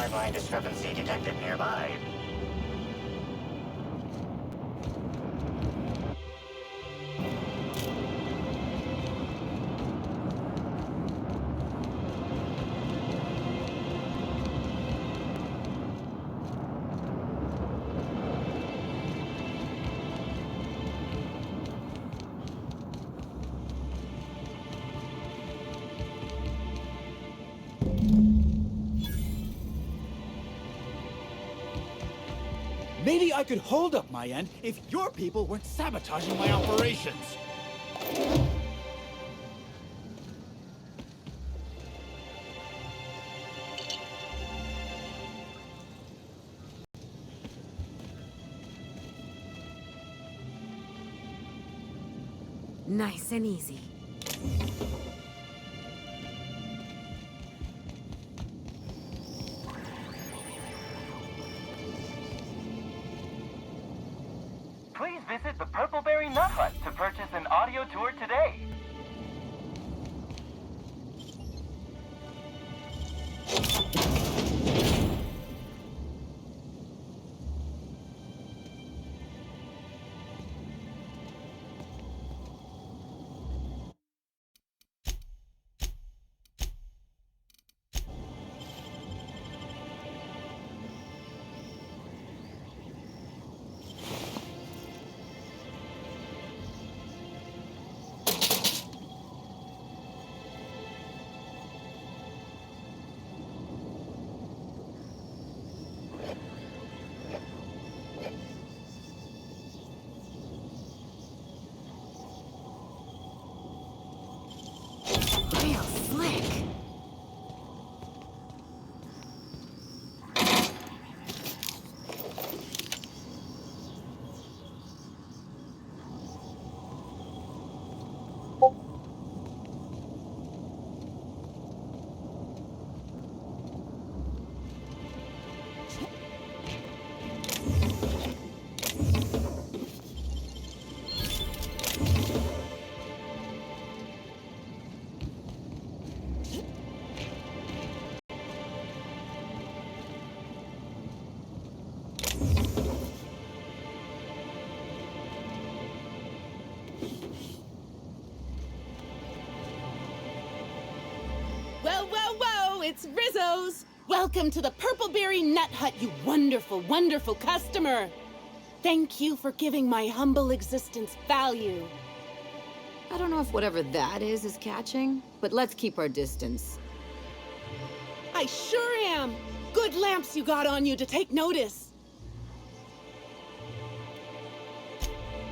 timeline discrepancy detected nearby. Maybe I could hold up my end if your people weren't sabotaging my operations. Nice and easy. Please visit the Purpleberry Nut Hut to purchase an audio tour today. Real slick. Whoa, it's Rizzo's! Welcome to the Purpleberry Nut Hut, you wonderful, wonderful customer! Thank you for giving my humble existence value. I don't know if whatever that is catching, but let's keep our distance. I sure am! Good lamps you got on you to take notice.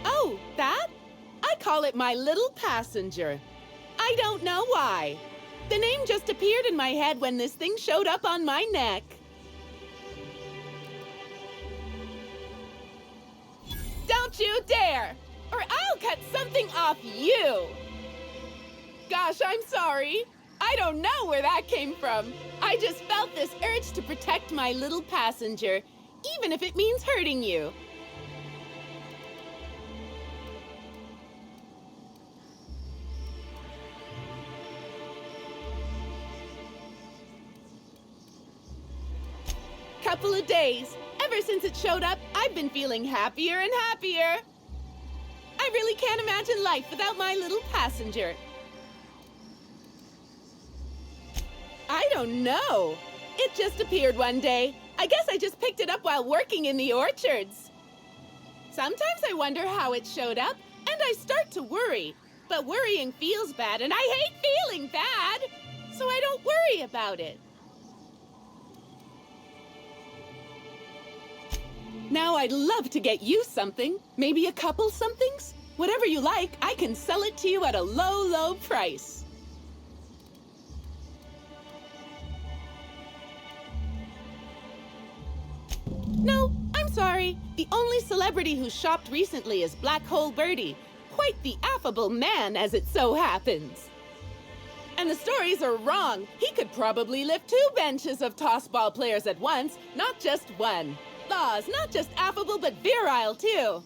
Oh, that? I call it my little passenger. I don't know why. The name just appeared in my head when this thing showed up on my neck. Don't you dare! Or I'll cut something off you! Gosh, I'm sorry. I don't know where that came from. I just felt this urge to protect my little passenger, even if it means hurting you. Couple of days. Ever since it showed up, I've been feeling happier and happier. I really can't imagine life without my little passenger. I don't know. It just appeared one day. I guess I just picked it up while working in the orchards. Sometimes I wonder how it showed up, and I start to worry. But worrying feels bad, and I hate feeling bad. So I don't worry about it. Now I'd love to get you something. Maybe a couple somethings? Whatever you like, I can sell it to you at a low, low price. No, I'm sorry. The only celebrity who shopped recently is Black Hole Birdie. Quite the affable man, as it so happens. And the stories are wrong. He could probably lift 2 benches of tossball players at once, not just one. Laws, not just affable, but virile, too.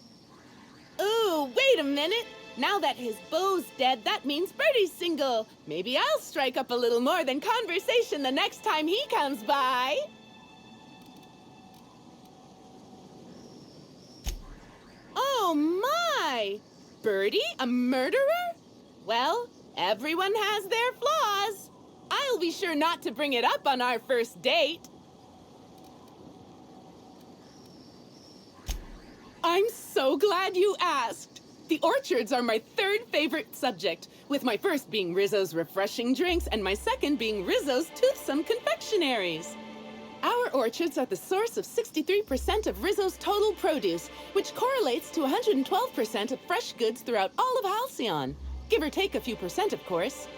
Ooh, wait a minute. Now that his beau's dead, that means Birdie's single. Maybe I'll strike up a little more than conversation the next time he comes by. Oh my! Birdie, a murderer? Well, everyone has their flaws. I'll be sure not to bring it up on our first date. I'm so glad you asked. The orchards are my third favorite subject, with my first being Rizzo's refreshing drinks and my second being Rizzo's toothsome confectionaries. Our orchards are the source of 63% of Rizzo's total produce, which correlates to 112% of fresh goods throughout all of Halcyon. Give or take a few percent, of course.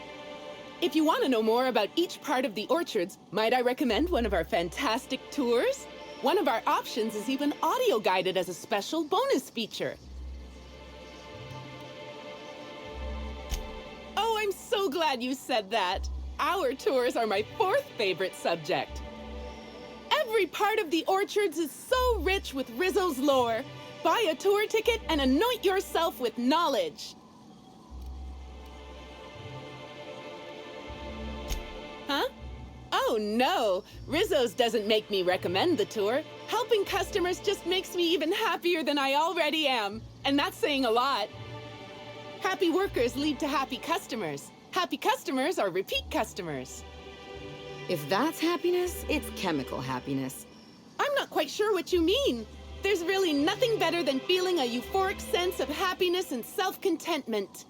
If you want to know more about each part of the orchards, might I recommend one of our fantastic tours? One of our options is even audio guided as a special bonus feature. Oh, I'm so glad you said that. Our tours are my fourth favorite subject. Every part of the orchards is so rich with Rizzo's lore. Buy a tour ticket and anoint yourself with knowledge. Huh? Oh no, Rizzo's doesn't make me recommend the tour. Helping customers just makes me even happier than I already am. And that's saying a lot. Happy workers lead to happy customers. Happy customers are repeat customers. If that's happiness, it's chemical happiness. I'm not quite sure what you mean. There's really nothing better than feeling a euphoric sense of happiness and self-contentment.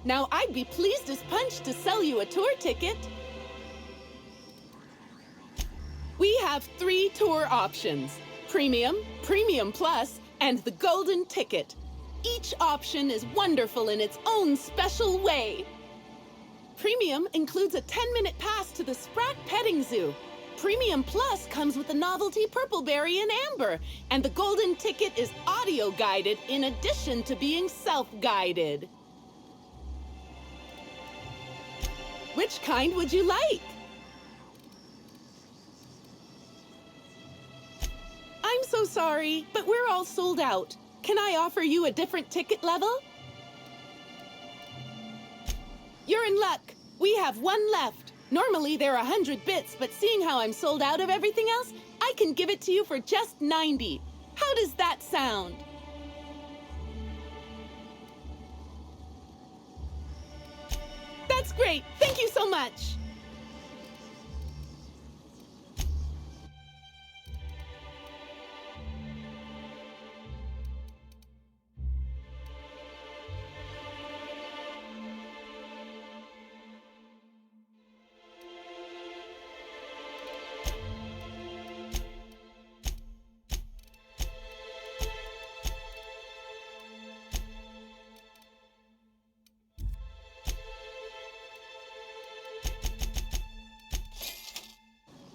Now, I'd be pleased as punch to sell you a tour ticket. We have 3 tour options: Premium, Premium Plus, and the Golden Ticket. Each option is wonderful in its own special way. Premium includes a 10-minute pass to the Sprat Petting Zoo. Premium Plus comes with the novelty Purpleberry and Amber, and the Golden Ticket is audio-guided in addition to being self-guided. Which kind would you like? I'm so sorry, but we're all sold out. Can I offer you a different ticket level? You're in luck. We have 1 left. Normally they're 100 bits, but seeing how I'm sold out of everything else, I can give it to you for just 90. How does that sound? That's great. Thank you so much.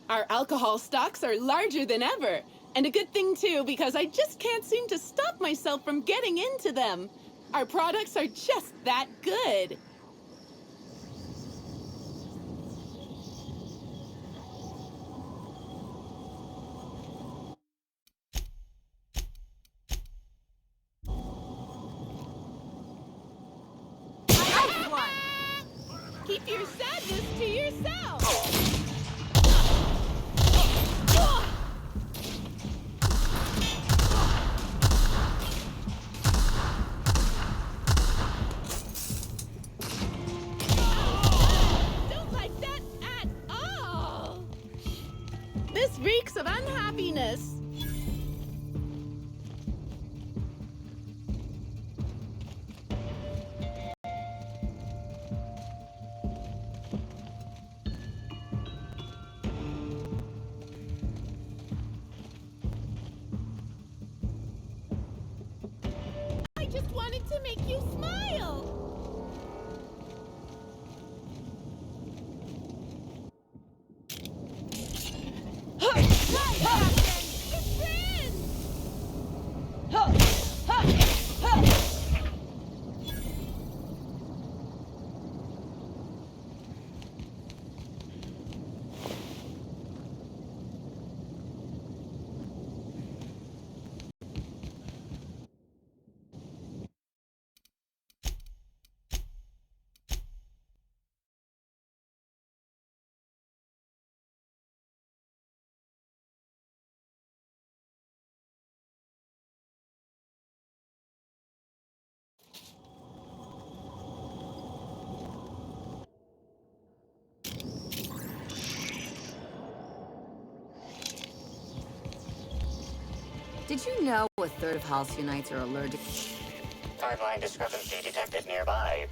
Our alcohol stocks are larger than ever. And a good thing, too, because I just can't seem to stop myself from getting into them. Our products are just that good. Keep your sadness to yourself. Don't like that at all. This reeks of unhappiness. I just wanted to make you smile. Did you know a third of halcyonites are allergic? Timeline discrepancy detected nearby.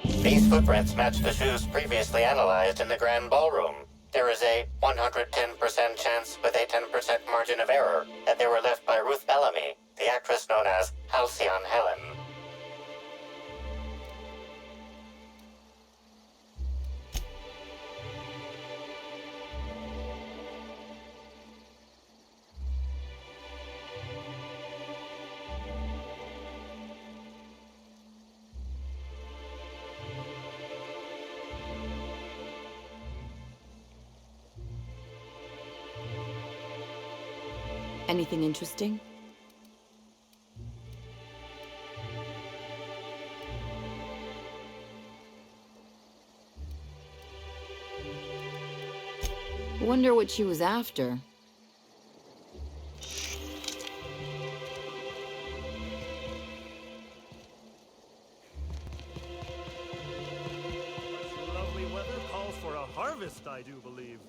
These footprints match the shoes previously analyzed in the Grand Ballroom. There is a 110% chance with a 10% margin of error that they were left by Ruth Bellamy, the actress known as Halcyon Helen. Anything interesting? Wonder what she was after. Lovely weather calls for a harvest, I do believe.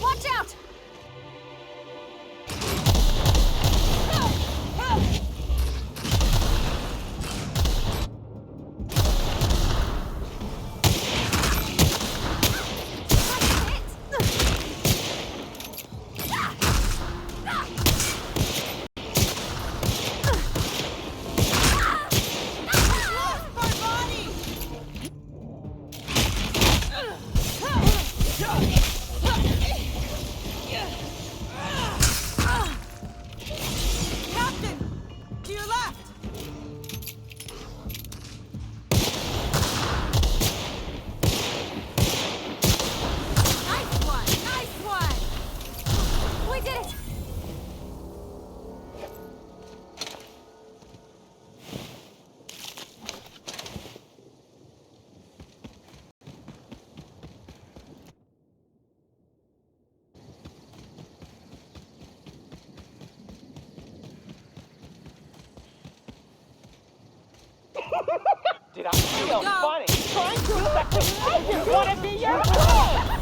Watch out! Did I feel funny? Trying to I just want to be your friend!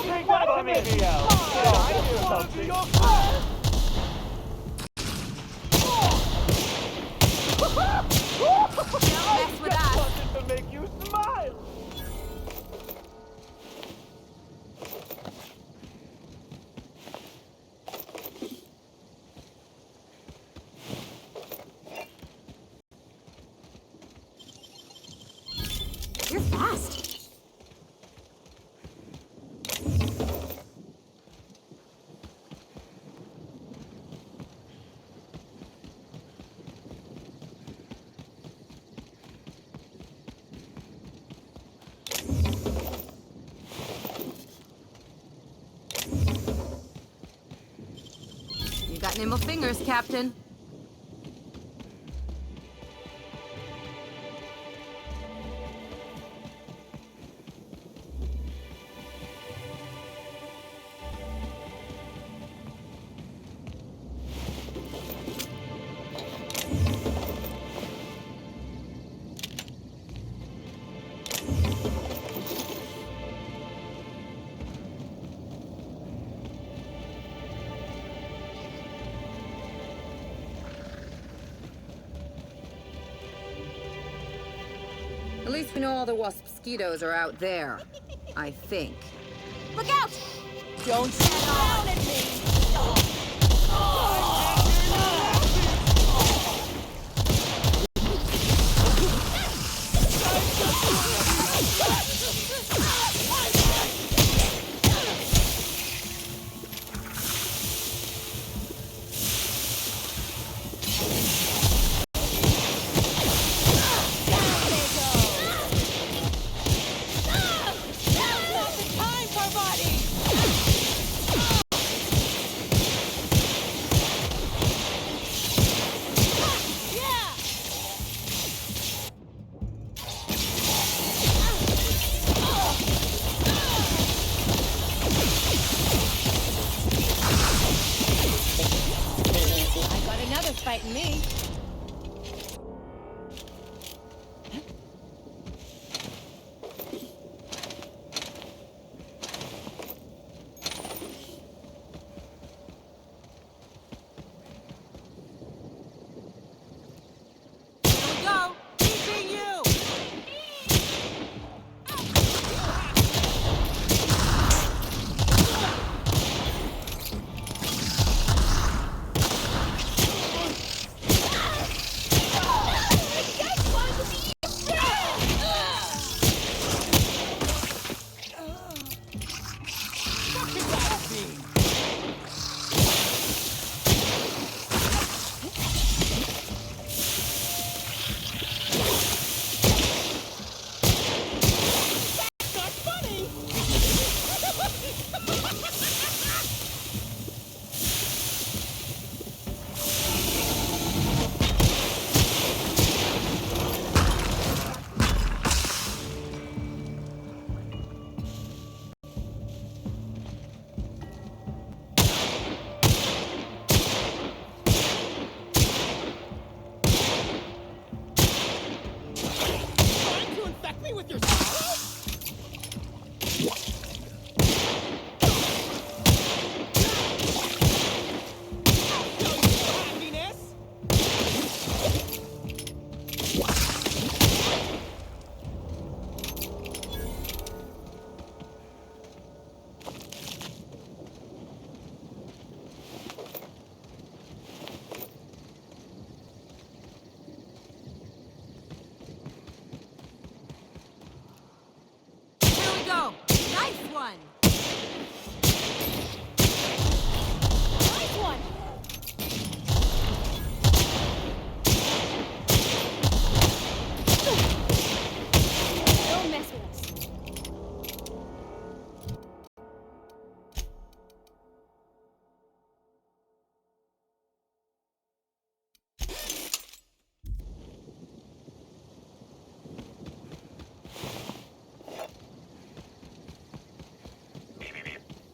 Take that on me, Theo! I do something! Don't mess with us! Something to make you smile! You're fast. You got nimble fingers, Captain. At least we know all the mosquitoes are out there. I think. Look out! Don't stand down at me! Beating me.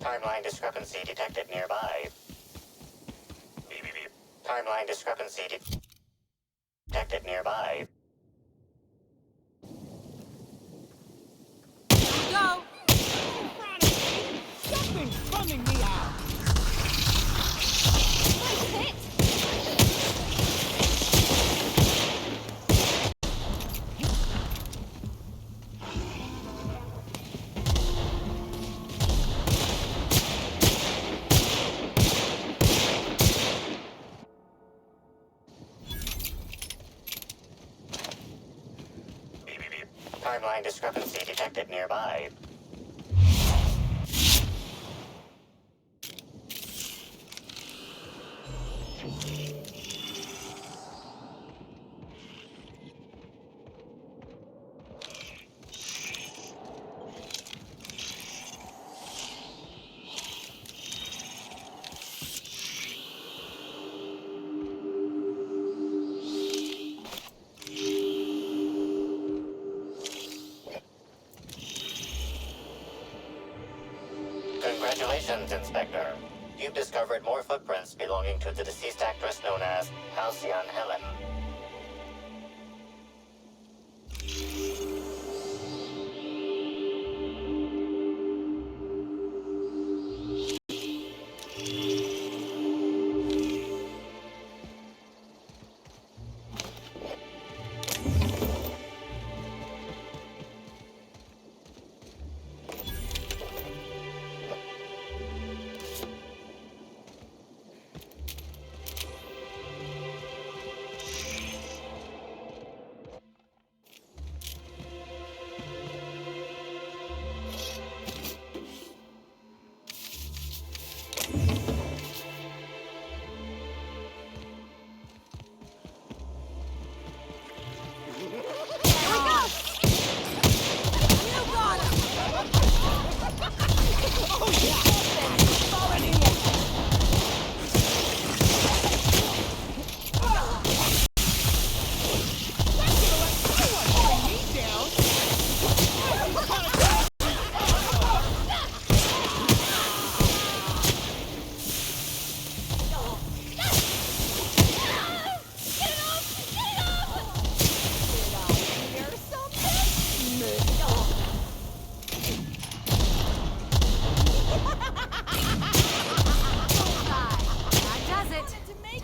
Timeline discrepancy detected nearby. Beep, beep, beep. Timeline discrepancy detected nearby. Go! Something's bumming me out! Nice hit! Beep, beep, beep. Timeline discrepancy detected nearby. Congratulations, Inspector. You've discovered more footprints belonging to the deceased actress known as Halcyon Helen.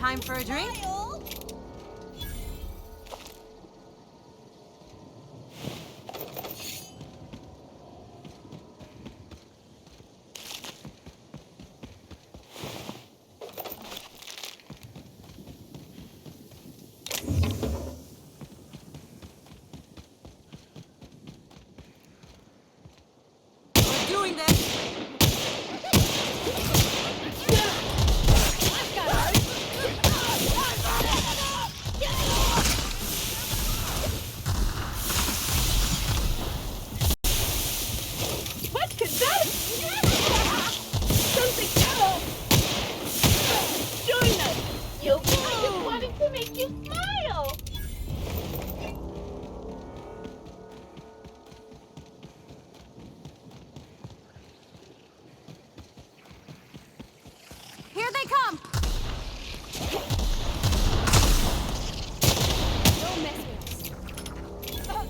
Time for a drink? We're doing this! What could that? Something else! Join us! You'll find us wanting to make you smile! Here they come! Don't mess with us.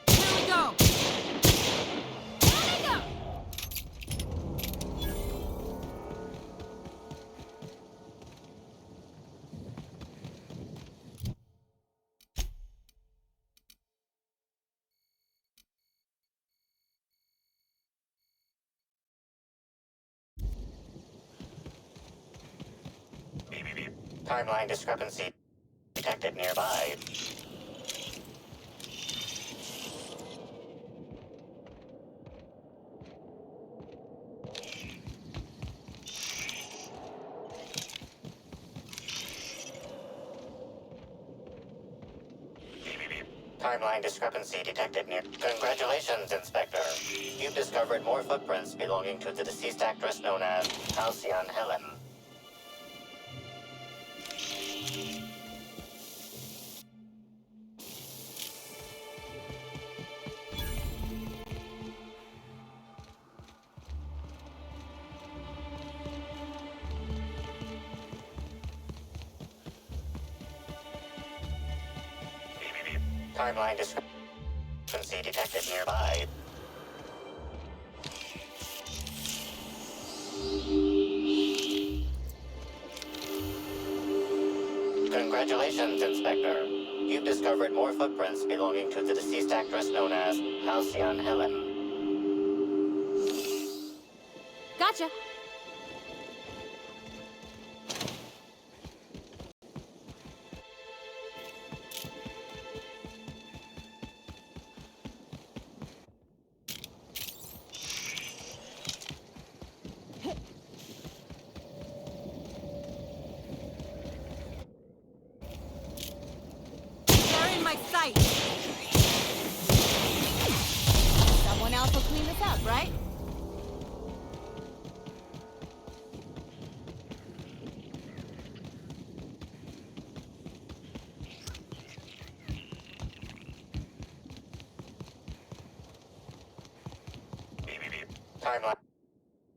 Here we go! Timeline discrepancy detected nearby. Timeline discrepancy detected near. Congratulations, Inspector. You've discovered more footprints belonging to the deceased actress known as Halcyon Helen. Timeline discrepancy detected nearby. Congratulations, Inspector. You've discovered more footprints belonging to the deceased actress known as Halcyon Helen. Gotcha! They're in my sight! Someone else will clean this up, right? Timeline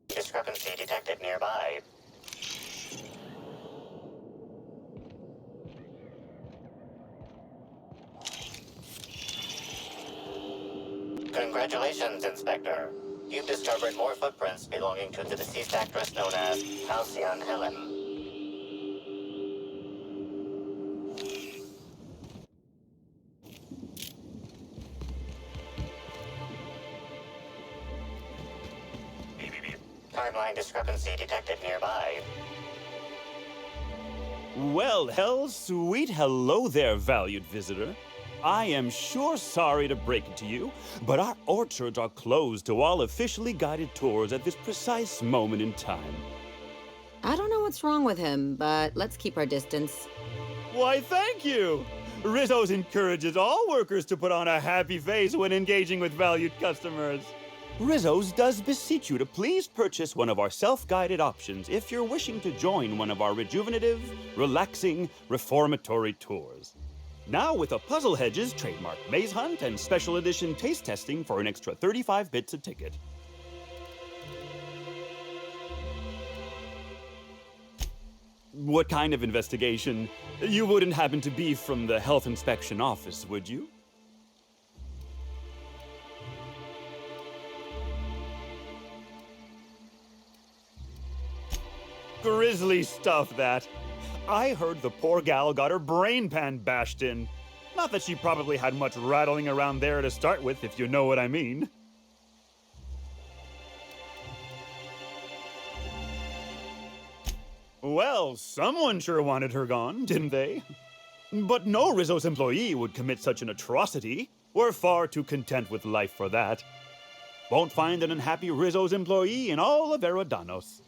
discrepancy detected nearby. Congratulations, Inspector. You've discovered more footprints belonging to the deceased actress known as Halcyon Helen. Timeline discrepancy detected nearby. Well, sweet hello there, valued visitor. I am sure sorry to break it to you, but our orchards are closed to all officially guided tours at this precise moment in time. I don't know what's wrong with him, but let's keep our distance. Why, thank you! Rizzo's encourages all workers to put on a happy face when engaging with valued customers. Rizzo's does beseech you to please purchase one of our self-guided options if you're wishing to join one of our rejuvenative, relaxing, reformatory tours. Now with a Puzzle Hedges trademark maze hunt and special edition taste testing for an extra 35 bits a ticket. What kind of investigation? You wouldn't happen to be from the health inspection office, would you? Grisly stuff, that. I heard the poor gal got her brain pan bashed in. Not that she probably had much rattling around there to start with, if you know what I mean. Well, someone sure wanted her gone, didn't they? But no Rizzo's employee would commit such an atrocity. We're far too content with life for that. Won't find an unhappy Rizzo's employee in all of Eridanos.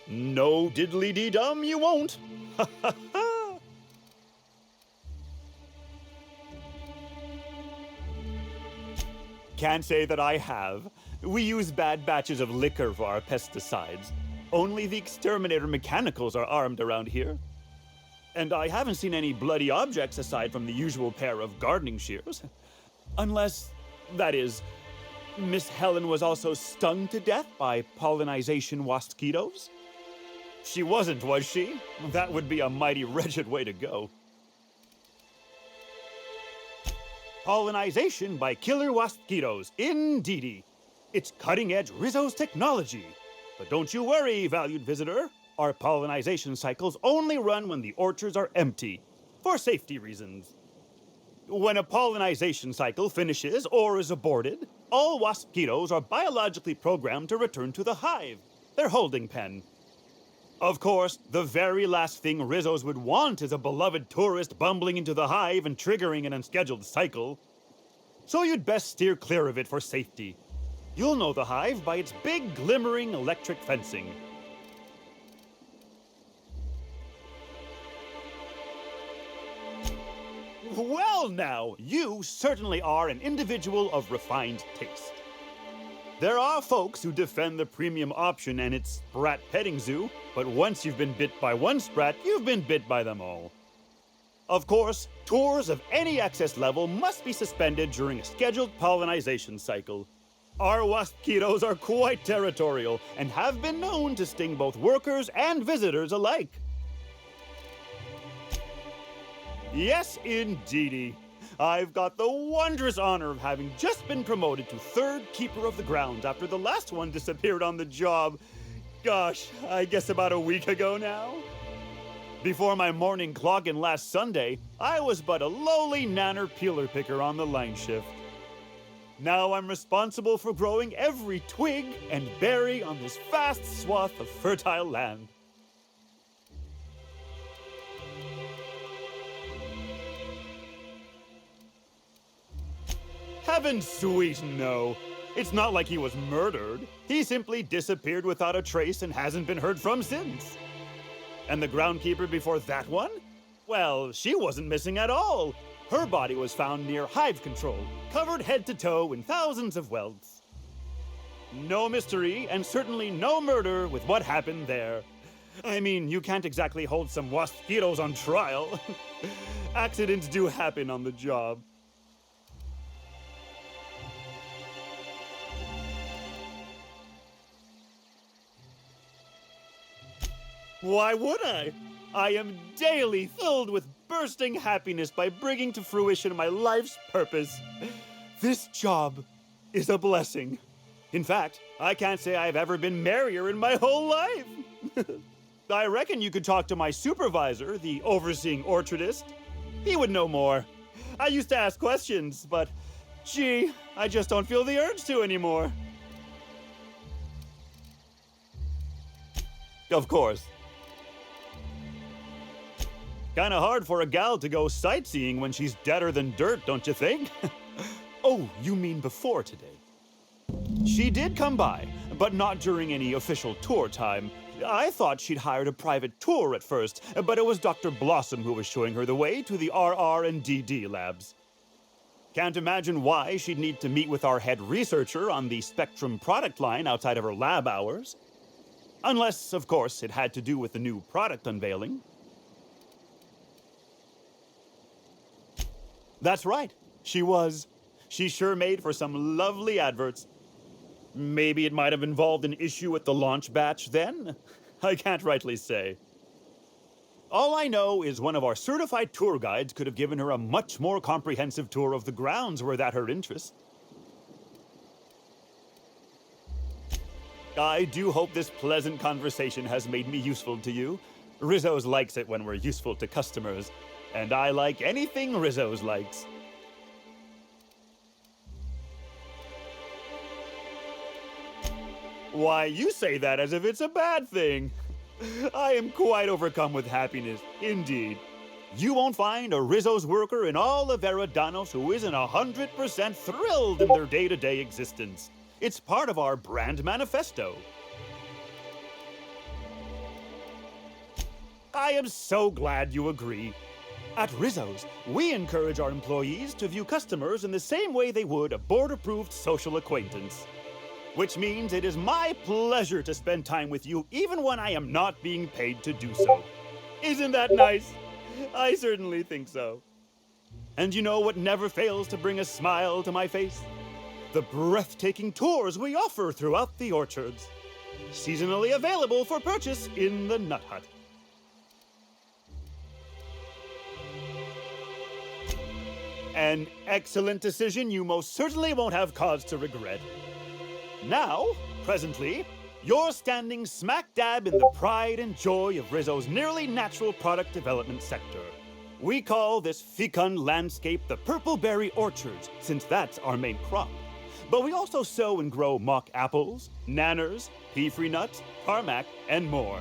No diddly-dee-dum, you won't. Ha ha ha! Can't say that I have. We use bad batches of liquor for our pesticides. Only the exterminator mechanicals are armed around here. And I haven't seen any bloody objects aside from the usual pair of gardening shears. Unless, that is, Miss Helen was also stung to death by pollinization mosquitoes? She wasn't, was she? That would be a mighty wretched way to go. Pollinization by killer mosquitoes, indeedy. It's cutting-edge Rizzo's technology. But don't you worry, valued visitor. Our pollinization cycles only run when the orchards are empty, for safety reasons. When a pollinization cycle finishes or is aborted, all mosquitoes are biologically programmed to return to the hive, their holding pen. Of course, the very last thing Rizzo's would want is a beloved tourist bumbling into the hive and triggering an unscheduled cycle. So you'd best steer clear of it for safety. You'll know the hive by its big, glimmering electric fencing. Well now, you certainly are an individual of refined taste. There are folks who defend the premium option and its sprat petting zoo, but once you've been bit by one sprat, you've been bit by them all. Of course, tours of any access level must be suspended during a scheduled pollinization cycle. Our mosquitoes are quite territorial and have been known to sting both workers and visitors alike. Yes, indeedy. I've got the wondrous honor of having just been promoted to third keeper of the grounds after the last one disappeared on the job. Gosh, I guess about a week ago now. Before my morning clogging last Sunday, I was but a lowly nanner peeler picker on the line shift. Now I'm responsible for growing every twig and berry on this vast swath of fertile land. Heaven sweet, no. It's not like he was murdered. He simply disappeared without a trace and hasn't been heard from since. And the groundkeeper before that one? Well, she wasn't missing at all. Her body was found near hive control, covered head to toe in thousands of welts. No mystery, and certainly no murder with what happened there. I mean, you can't exactly hold some mosquitoes on trial. Accidents do happen on the job. Why would I? I am daily filled with bursting happiness by bringing to fruition my life's purpose. This job is a blessing. In fact, I can't say I've ever been merrier in my whole life. I reckon you could talk to my supervisor, the overseeing orchardist. He would know more. I used to ask questions, but gee, I just don't feel the urge to anymore. Of course. Kinda hard for a gal to go sightseeing when she's deader than dirt, don't you think? Oh, you mean before today? She did come by, but not during any official tour time. I thought she'd hired a private tour at first, but it was Dr. Blossom who was showing her the way to the RR and DD labs. Can't imagine why she'd need to meet with our head researcher on the Spectrum product line outside of her lab hours. Unless, of course, it had to do with the new product unveiling. That's right, she was. She sure made for some lovely adverts. Maybe it might have involved an issue with the launch batch then? I can't rightly say. All I know is one of our certified tour guides could have given her a much more comprehensive tour of the grounds were that her interest. I do hope this pleasant conversation has made me useful to you. Rizzo's likes it when we're useful to customers, and I like anything Rizzo's likes. Why, you say that as if it's a bad thing. I am quite overcome with happiness, indeed. You won't find a Rizzo's worker in all of Eridanos who isn't 100% thrilled in their day-to-day existence. It's part of our brand manifesto. I am so glad you agree. At Rizzo's, we encourage our employees to view customers in the same way they would a board-approved social acquaintance. Which means it is my pleasure to spend time with you even when I am not being paid to do so. Isn't that nice? I certainly think so. And you know what never fails to bring a smile to my face? The breathtaking tours we offer throughout the orchards. Seasonally available for purchase in the Nut Hut. An excellent decision you most certainly won't have cause to regret. Now, presently, you're standing smack dab in the pride and joy of Rizzo's nearly natural product development sector. We call this fecund landscape the Purpleberry Orchards, since that's our main crop. But we also sow and grow mock apples, nanners, pea-free nuts, tarmac, and more.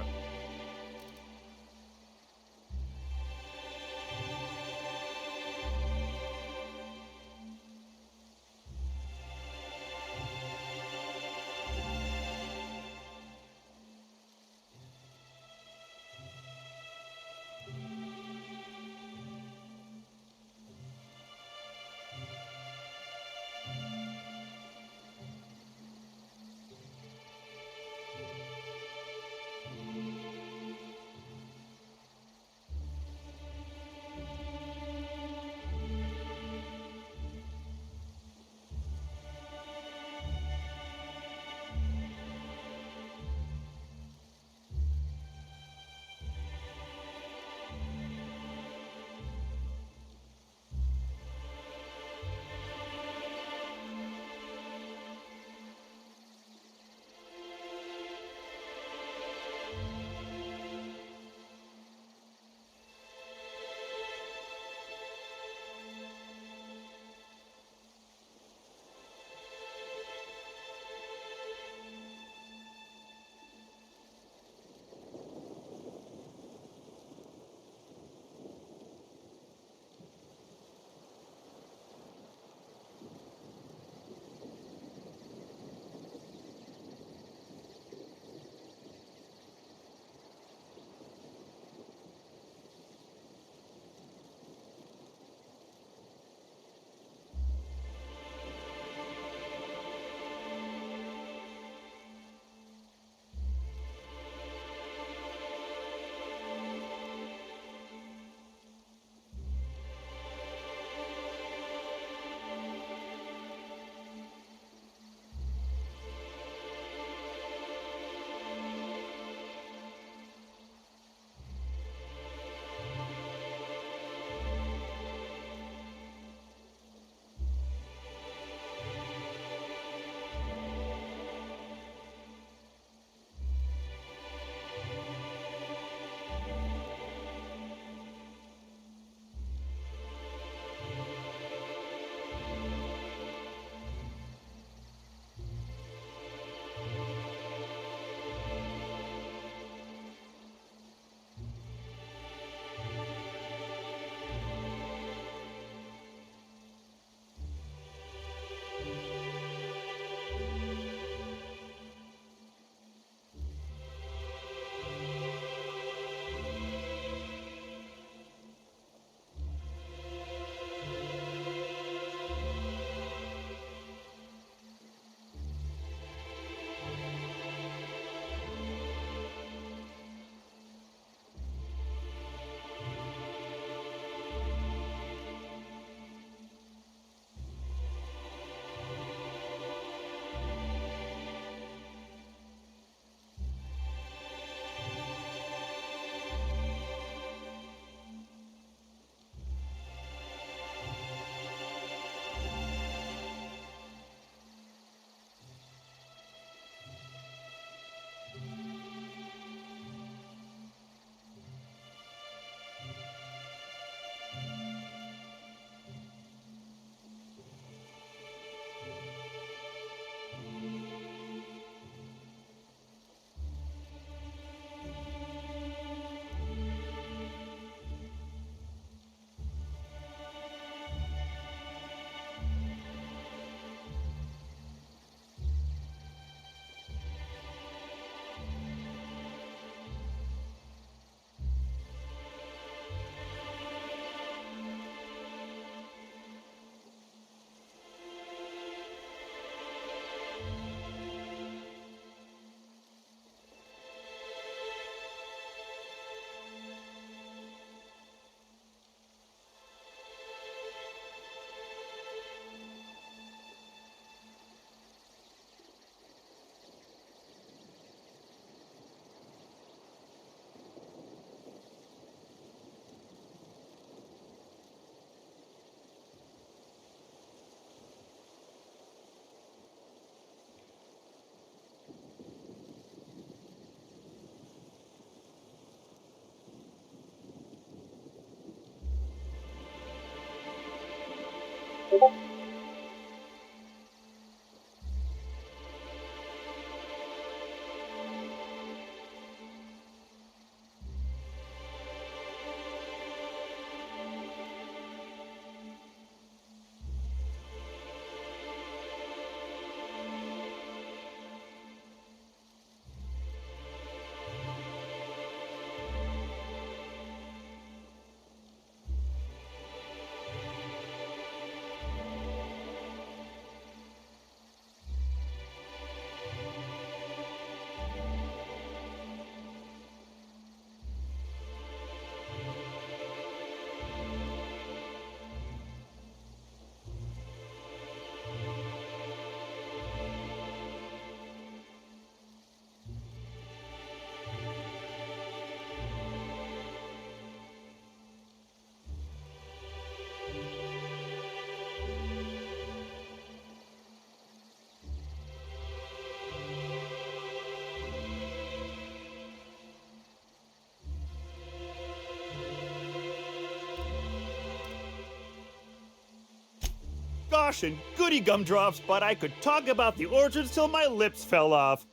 Gosh and goody gumdrops, but I could talk about the orchards till my lips fell off.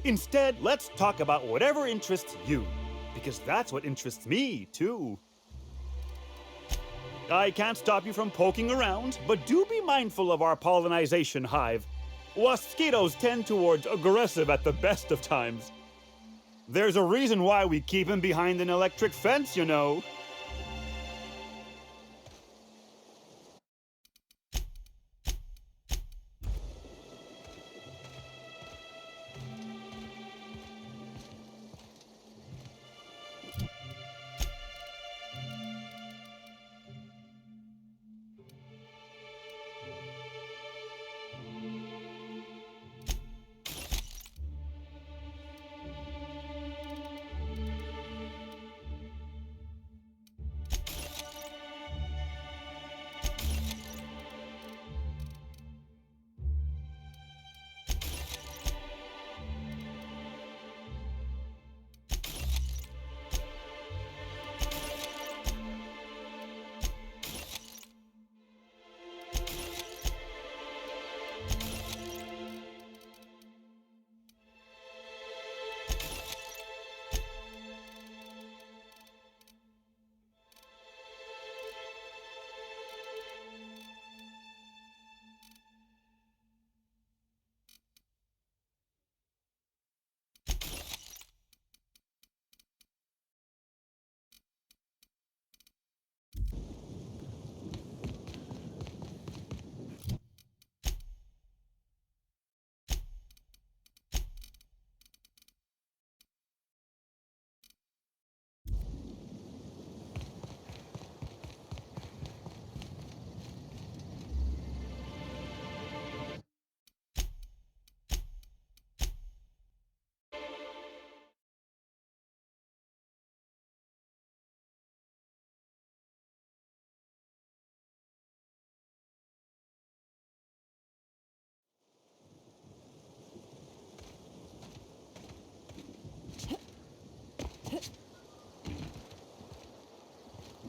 Instead, let's talk about whatever interests you, because that's what interests me, too. I can't stop you from poking around, but do be mindful of our pollinization hive. Mosquitoes tend towards aggressive at the best of times. There's a reason why we keep them behind an electric fence, you know.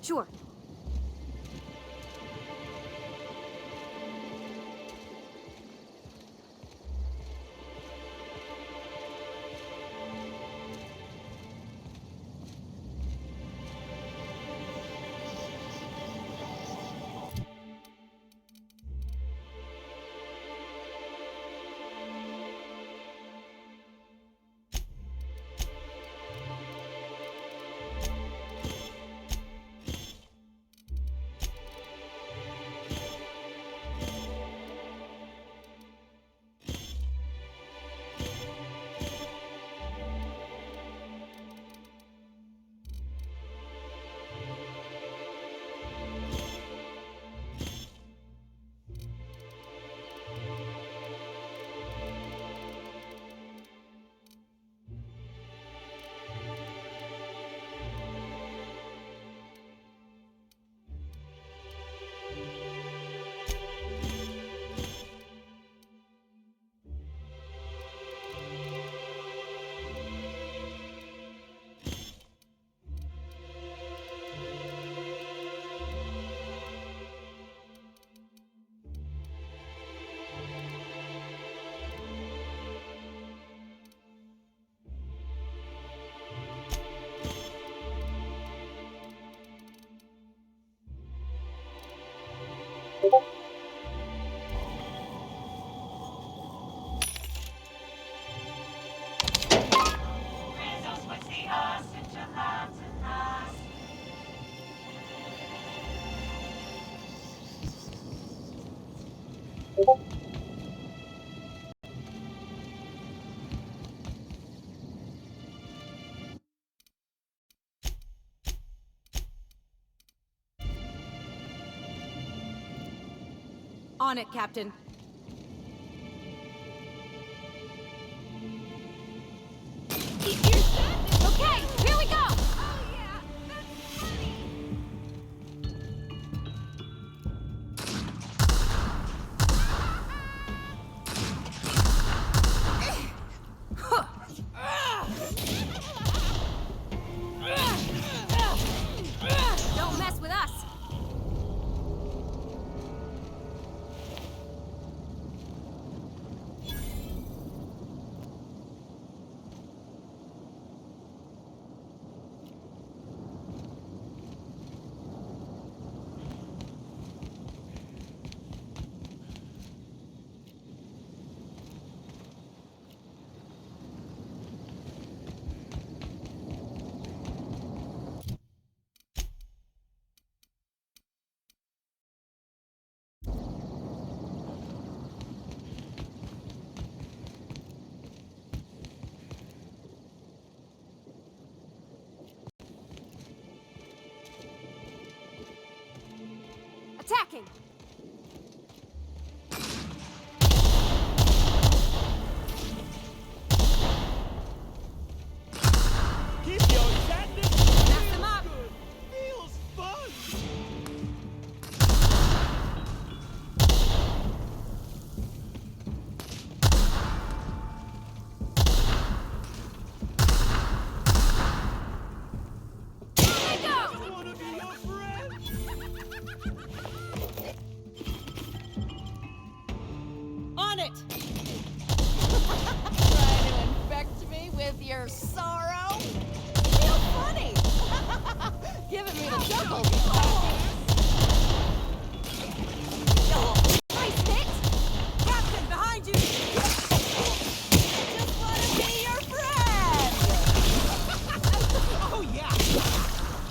Sure. On it, Captain. Okay, here we go! Oh, yeah, that's funny! Don't mess with us! Attacking! Keep your sadness. Mess them up! Feels fun. Here we go! I want to be your friend. On it! Trying to infect me with your sorrow? Feel funny! Giving me the chuckles. Nice hit! Captain, behind you! Just want to be your friend! Oh yeah.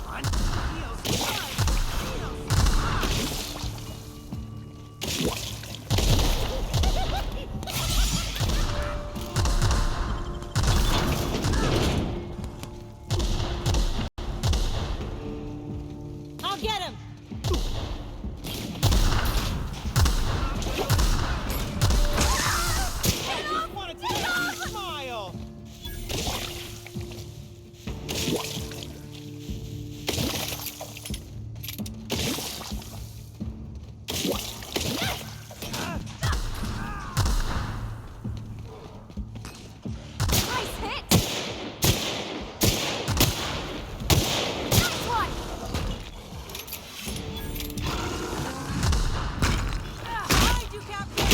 Fun. Feels fun. Feels fun. I'll get him! I want to take a smile. Nice hit! Nice one! Behind you, Captain!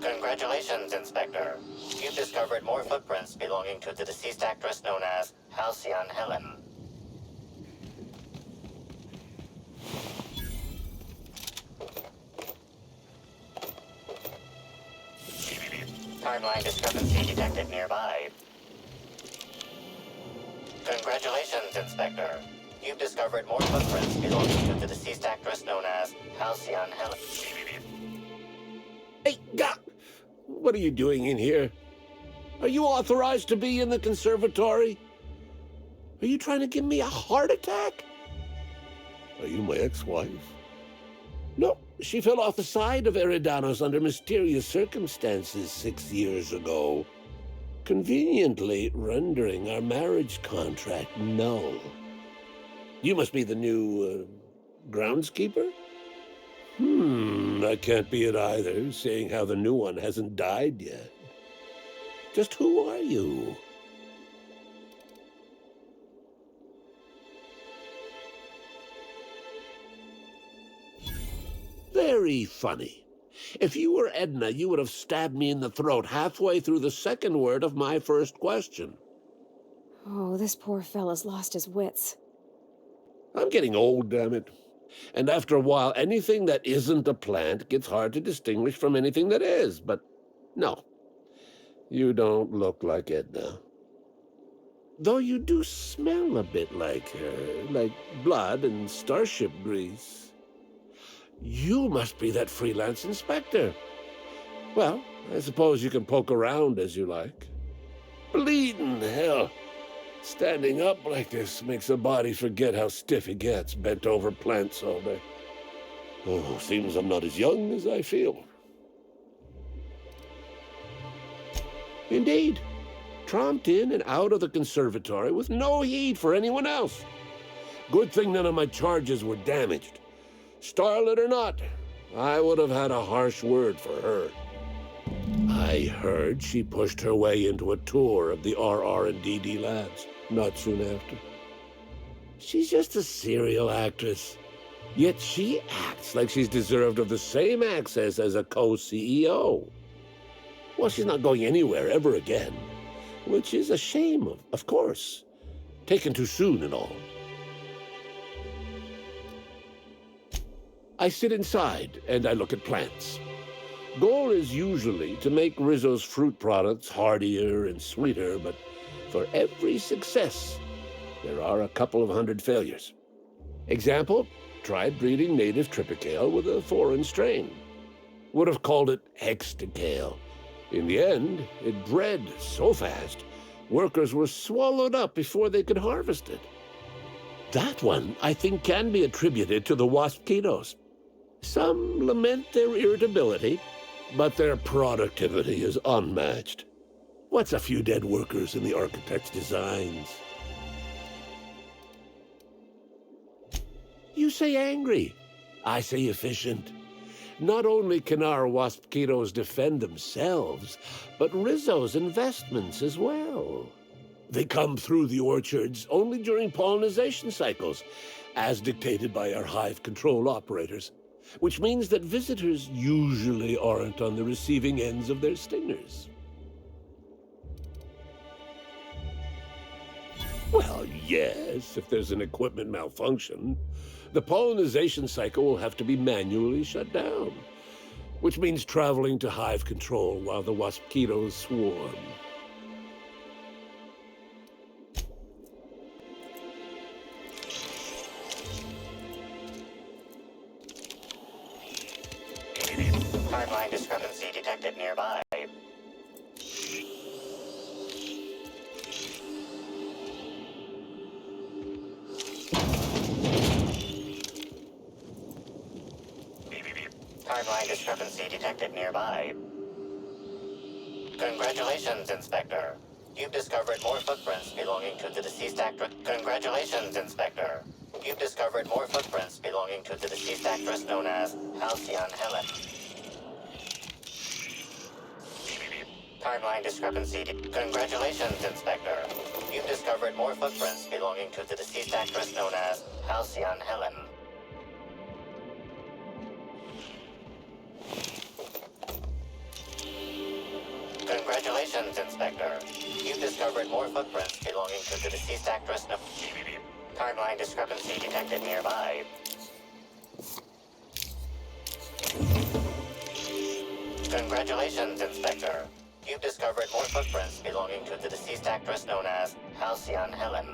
Congratulations, Inspector. You've discovered more footprints belonging to the deceased actress known as Halcyon Helen. Timeline discrepancy detected nearby. Congratulations, Inspector. You've discovered more footprints belonging to the deceased actress known as Halcyon Helen. Hey, what are you doing in here? Are you authorized to be in the conservatory? Are you trying to give me a heart attack? Are you my ex-wife? No, she fell off the side of Eridanos under mysterious circumstances 6 years ago, conveniently rendering our marriage contract null. You must be the new, groundskeeper? That can't be it either, seeing how the new one hasn't died yet. Just who are you? Very funny. If you were Edna, you would have stabbed me in the throat halfway through the second word of my first question. Oh, this poor fella's lost his wits. I'm getting old, damn it. And after a while, anything that isn't a plant gets hard to distinguish from anything that is. But no, you don't look like Edna. Though you do smell a bit like her, like blood and starship grease. You must be that freelance inspector. Well, I suppose you can poke around as you like. Bleeding hell. Standing up like this makes a body forget how stiff he gets, bent over plants all day. Oh, seems I'm not as young as I feel. Indeed. Tromped in and out of the conservatory with no heed for anyone else. Good thing none of my charges were damaged. Starlet or not, I would have had a harsh word for her. I heard she pushed her way into a tour of the RR&DD labs not soon after. She's just a serial actress, yet she acts like she's deserved of the same access as a co-CEO. Well, she's not going anywhere ever again, which is a shame, of course. Taken too soon and all. I sit inside and I look at plants. Goal is usually to make Rizzo's fruit products hardier and sweeter, but for every success, there are a couple of hundred failures. Example, tried breeding native Tripicale with a foreign strain. Would have called it Hexticale. In the end, it bred so fast, workers were swallowed up before they could harvest it. That one, I think, can be attributed to the waspitos. Some lament their irritability, but their productivity is unmatched. What's a few dead workers in the architect's designs? You say angry. I say efficient. Not only can our waspitos defend themselves, but Rizzo's investments as well. They come through the orchards only during pollination cycles, as dictated by our hive control operators, which means that visitors usually aren't on the receiving ends of their stingers. Well, yes, if there's an equipment malfunction, the pollination cycle will have to be manually shut down, which means traveling to hive control while the waspitos swarm. Timeline discrepancy detected nearby. Timeline discrepancy detected nearby. Congratulations, Inspector. You've discovered more footprints belonging to the deceased actress. Congratulations, Inspector. You've discovered more footprints belonging to the deceased actress known as Halcyon Helen. Timeline discrepancy. Congratulations, Inspector. You've discovered more footprints belonging to the deceased actress known as Halcyon Helen. Congratulations, Inspector. You've discovered more footprints belonging to the deceased actress. Timeline discrepancy detected nearby. Congratulations, Inspector. You've discovered more footprints belonging to the deceased actress known as Halcyon Helen.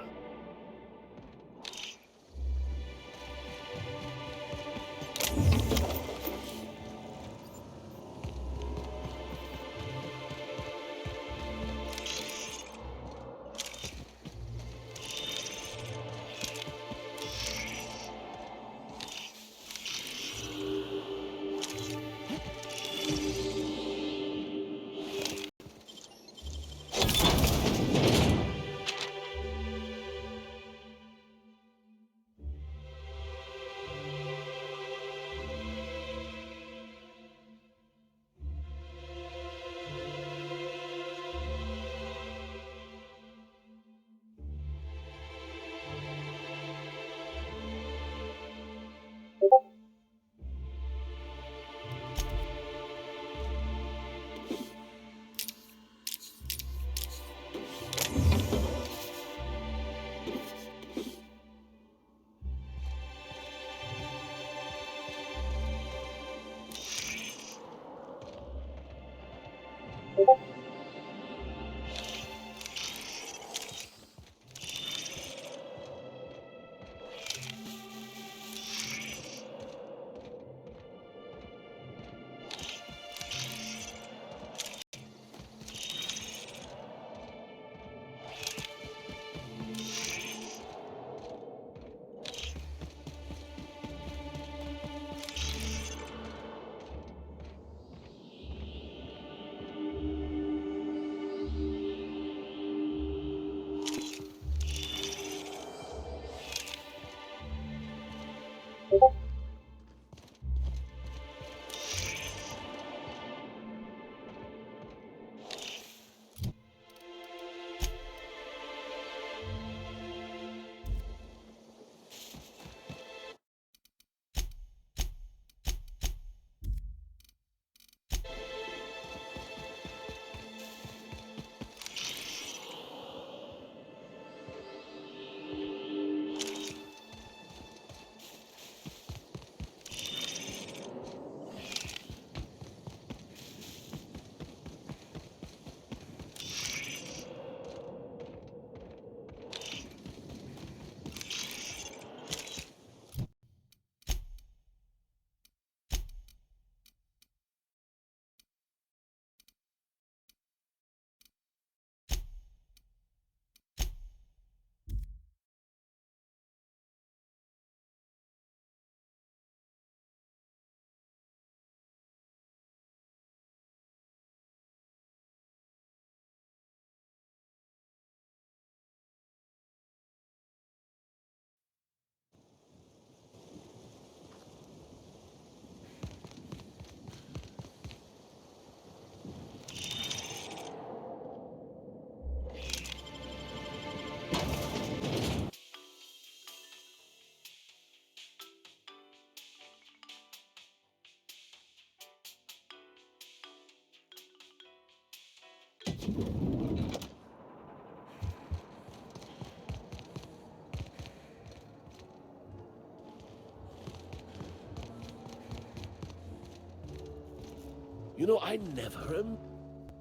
You know, I never am.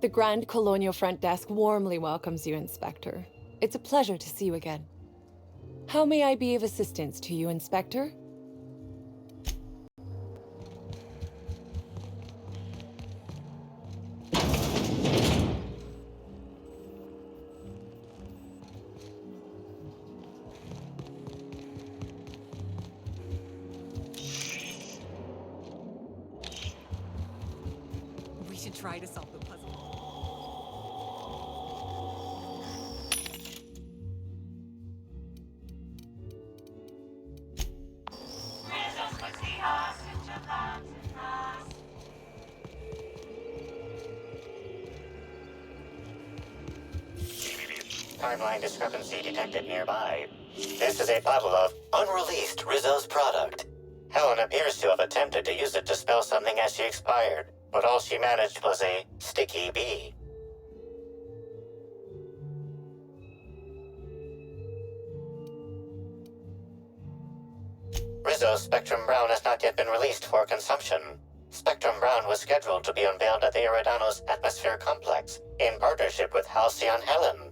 The Grand Colonial Front Desk warmly welcomes you, Inspector. It's a pleasure to see you again. How may I be of assistance to you, Inspector? We should try to solve the puzzle. Timeline discrepancy detected nearby. This is a bottle of unreleased Rizzo's product. Helen appears to have attempted to use it to spell something as she expired, but all she managed was a sticky bee. Rizzo's Spectrum Brown has not yet been released for consumption. Spectrum Brown was scheduled to be unveiled at the Eridanos Atmosphere Complex in partnership with Halcyon Helen.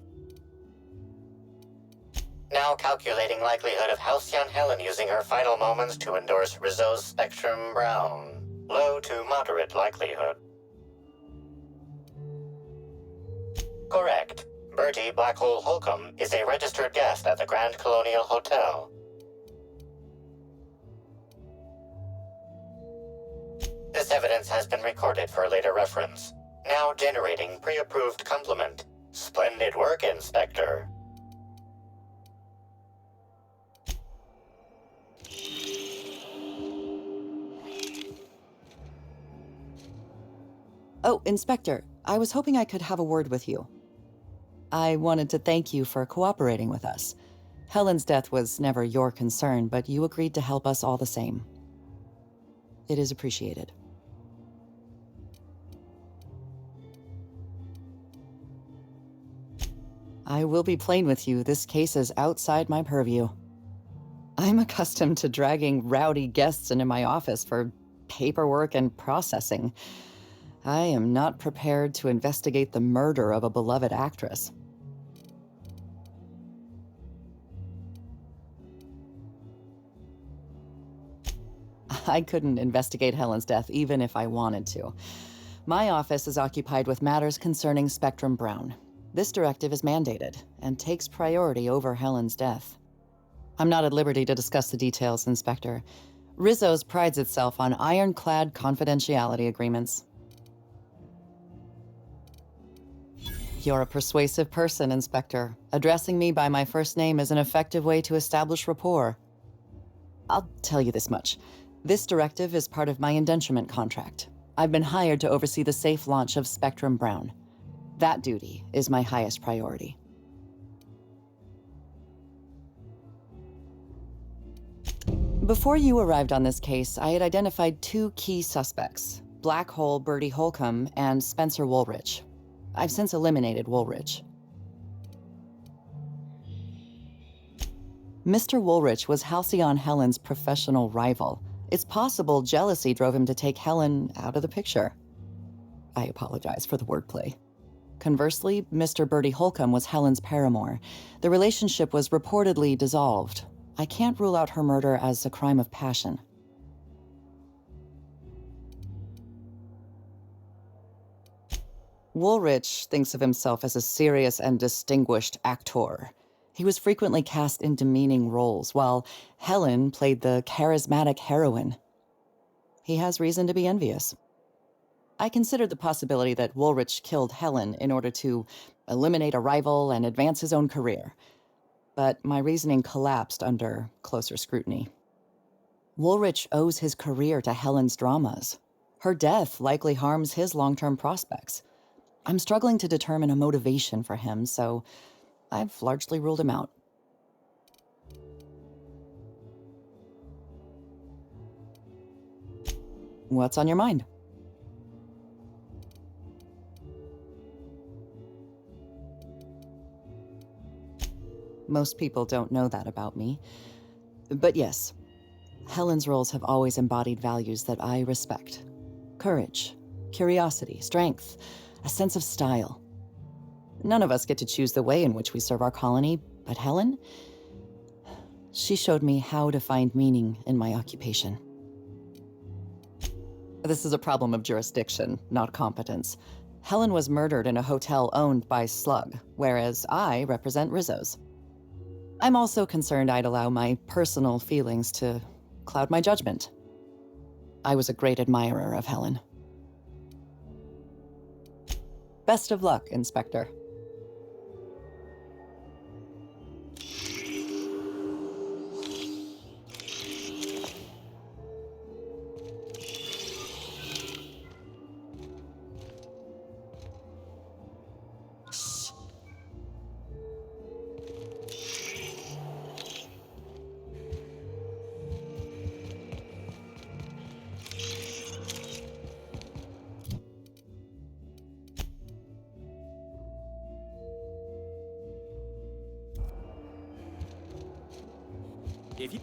Now calculating likelihood of Halcyon Helen using her final moments to endorse Rizzo's Spectrum Brown. Low to moderate likelihood. Correct. Bertie Black Hole Holcomb is a registered guest at the Grand Colonial Hotel. This evidence has been recorded for later reference. Now generating pre-approved compliment. Splendid work, Inspector. Oh, Inspector, I was hoping I could have a word with you. I wanted to thank you for cooperating with us. Helen's death was never your concern, but you agreed to help us all the same. It is appreciated. I will be plain with you, this case is outside my purview. I'm accustomed to dragging rowdy guests into my office for paperwork and processing. I am not prepared to investigate the murder of a beloved actress. I couldn't investigate Helen's death even if I wanted to. My office is occupied with matters concerning Spectrum Brown. This directive is mandated and takes priority over Helen's death. I'm not at liberty to discuss the details, Inspector. Rizzo's prides itself on ironclad confidentiality agreements. You're a persuasive person, Inspector. Addressing me by my first name is an effective way to establish rapport. I'll tell you this much. This directive is part of my indenturement contract. I've been hired to oversee the safe launch of Spectrum Brown. That duty is my highest priority. Before you arrived on this case, I had identified two key suspects, Black Hole Bertie Holcomb and Spencer Woolrich. I've since eliminated Woolrich. Mr. Woolrich was Halcyon Helen's professional rival. It's possible jealousy drove him to take Helen out of the picture. I apologize for the wordplay. Conversely, Mr. Bertie Holcomb was Helen's paramour. The relationship was reportedly dissolved. I can't rule out her murder as a crime of passion. Woolrich thinks of himself as a serious and distinguished actor. He was frequently cast in demeaning roles, while Helen played the charismatic heroine. He has reason to be envious. I considered the possibility that Woolrich killed Helen in order to eliminate a rival and advance his own career. But my reasoning collapsed under closer scrutiny. Woolrich owes his career to Helen's dramas. Her death likely harms his long-term prospects. I'm struggling to determine a motivation for him, so I've largely ruled him out. What's on your mind? Most people don't know that about me. But yes, Helen's roles have always embodied values that I respect. Courage, curiosity, strength, a sense of style. None of us get to choose the way in which we serve our colony, but Helen, she showed me how to find meaning in my occupation. This is a problem of jurisdiction, not competence. Helen was murdered in a hotel owned by Slug, whereas I represent Rizzo's. I'm also concerned I'd allow my personal feelings to cloud my judgment. I was a great admirer of Helen. Best of luck, Inspector. If you...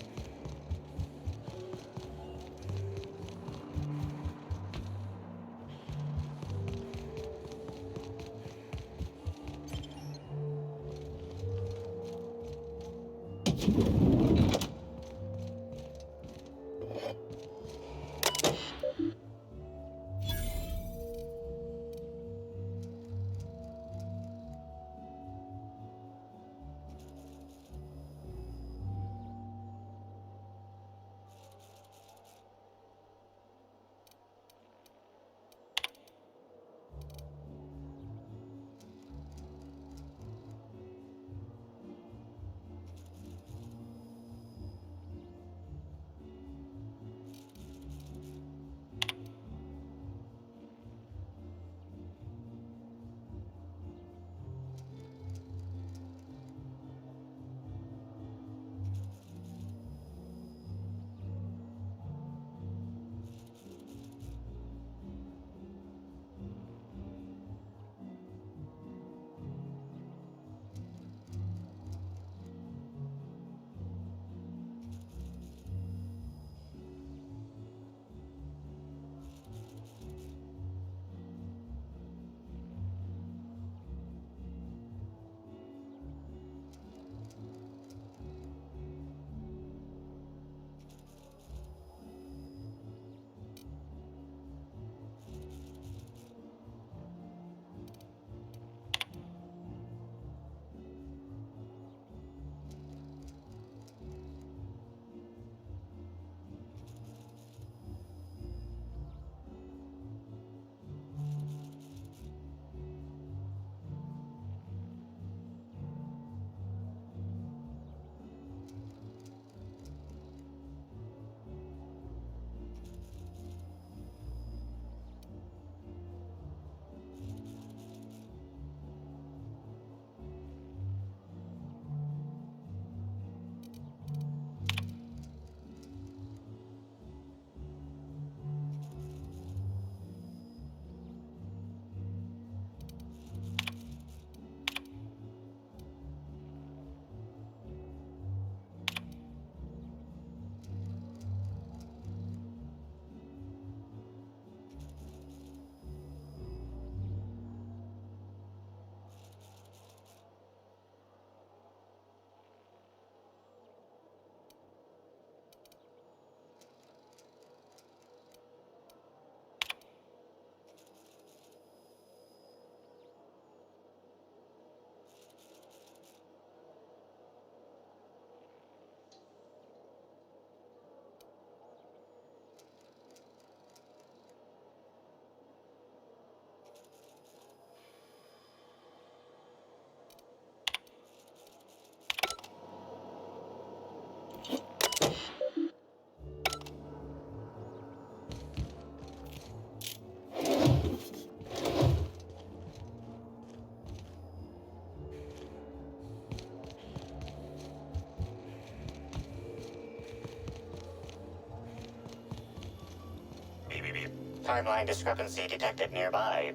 Timeline discrepancy detected nearby.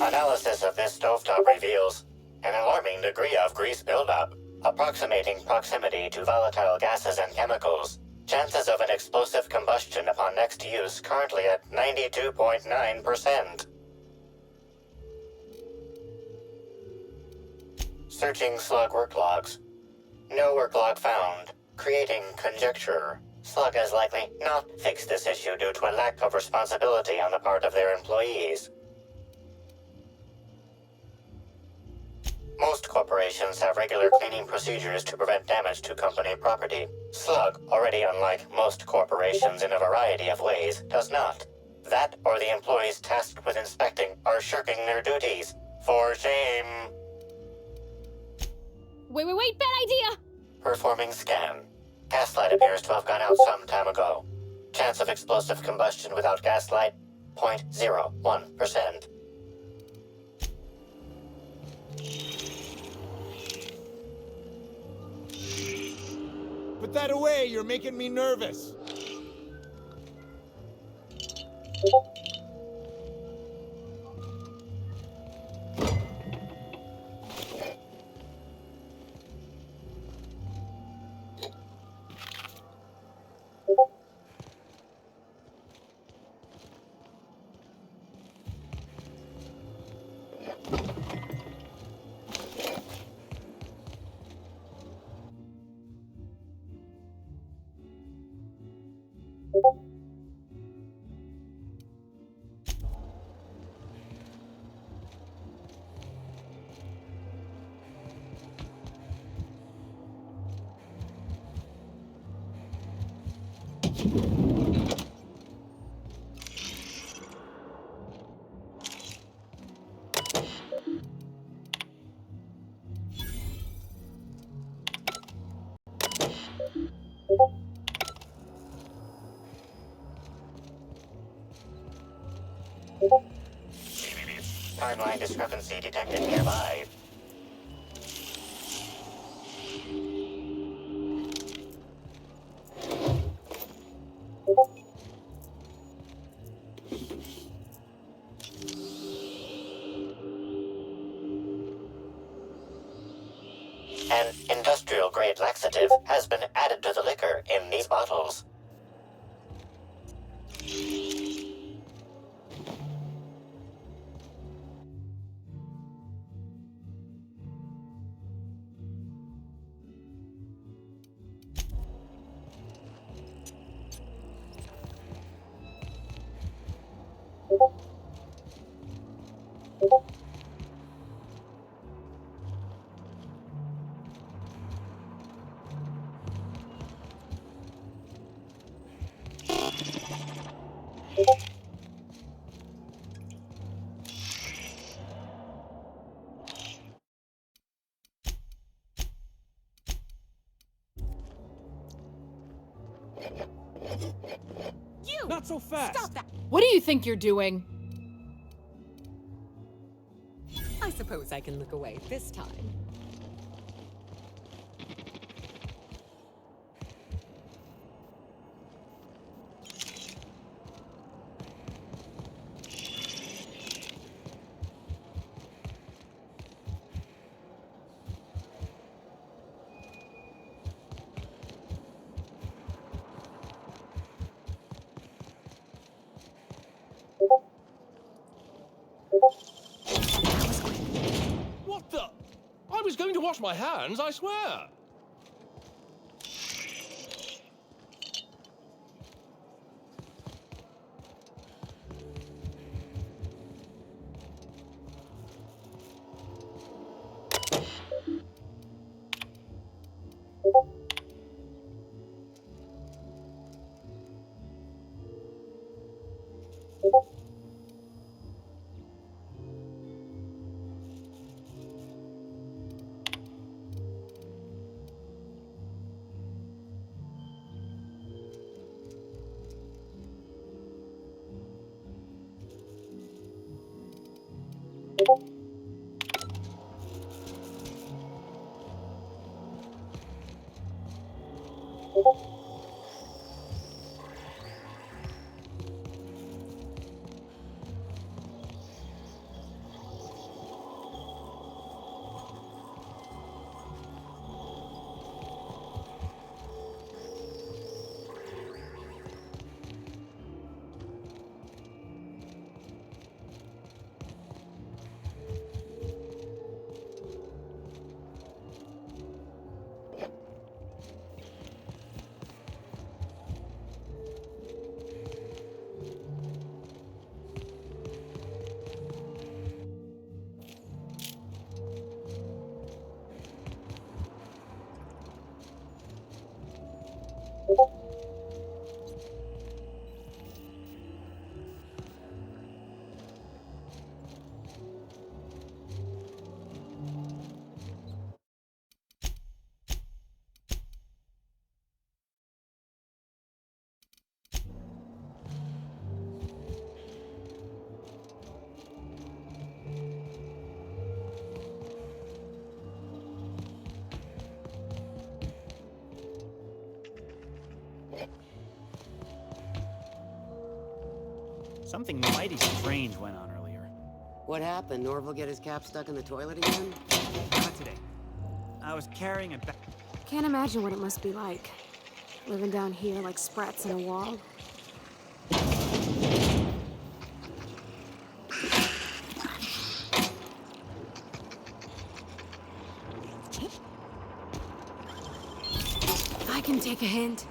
Analysis of this stovetop reveals an alarming degree of grease buildup, approximating proximity to volatile gases and chemicals. Chances of an explosive combustion upon next use currently at 92.9%. Searching slug work logs. No work log found. Creating conjecture. Slug has likely not fixed this issue due to a lack of responsibility on the part of their employees. Most corporations have regular cleaning procedures to prevent damage to company property. Slug, already unlike most corporations in a variety of ways, does not. That or the employees tasked with inspecting are shirking their duties. For shame. Wait, bad idea! Performing scan. Gaslight appears to have gone out some time ago. Chance of explosive combustion without gaslight, 0.01%. Put that away, you're making me nervous. Timeline discrepancy detected nearby. An industrial-grade laxative has been added to the liquor in these bottles. Not so fast! Stop that! What do you think you're doing? I suppose I can look away this time. What the? I was going to wash my hands, I swear. Something mighty strange went on earlier. What happened? Norval get his cap stuck in the toilet again? Not today. I was carrying a bag. Can't imagine what it must be like. Living down here like sprats in a wall. I can take a hint.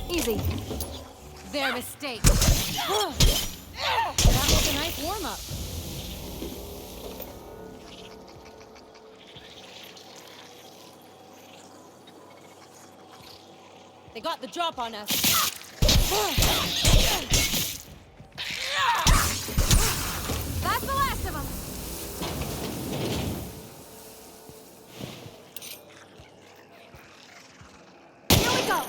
Easy. Their mistake. That was a nice warm-up. They got the drop on us. That's the last of them. Here we go.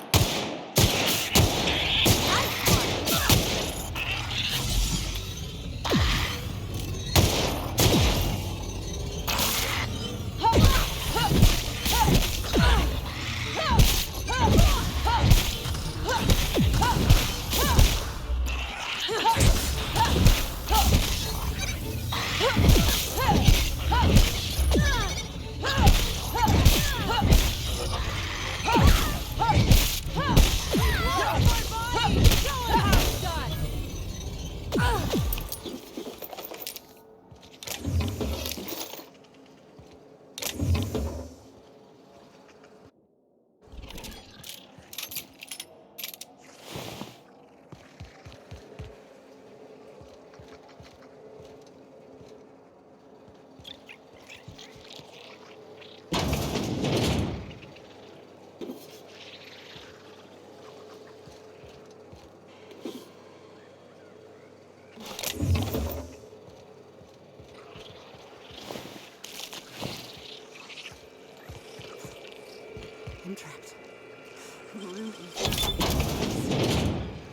I'm trapped.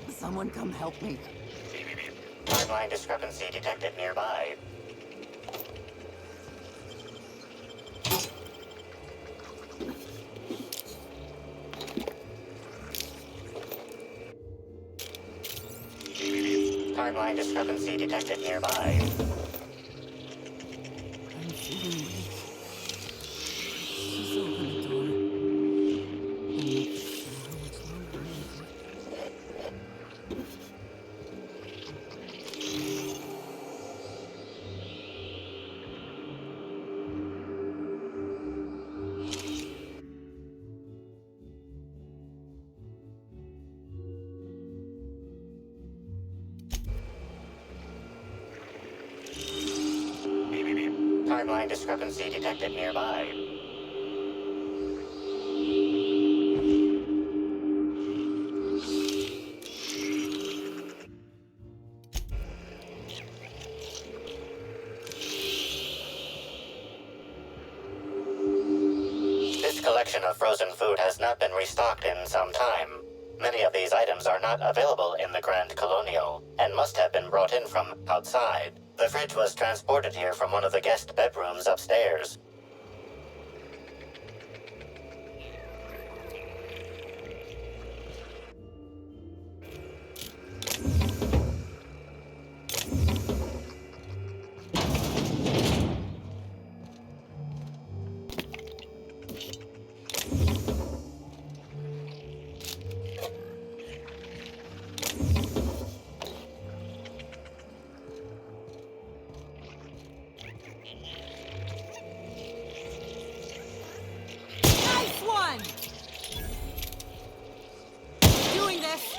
Someone come help me. Timeline discrepancy detected nearby. Timeline discrepancy detected nearby. I'm feeling weak. Just open the door. I'm not sure how much longer I'm Timeline discrepancy detected nearby. This collection of frozen food has not been restocked in some time. Many of these items are not available in the Grand Colonial and must have been brought in from outside. The fridge was transported here from one of the guest bedrooms upstairs. Nice one! Doing this!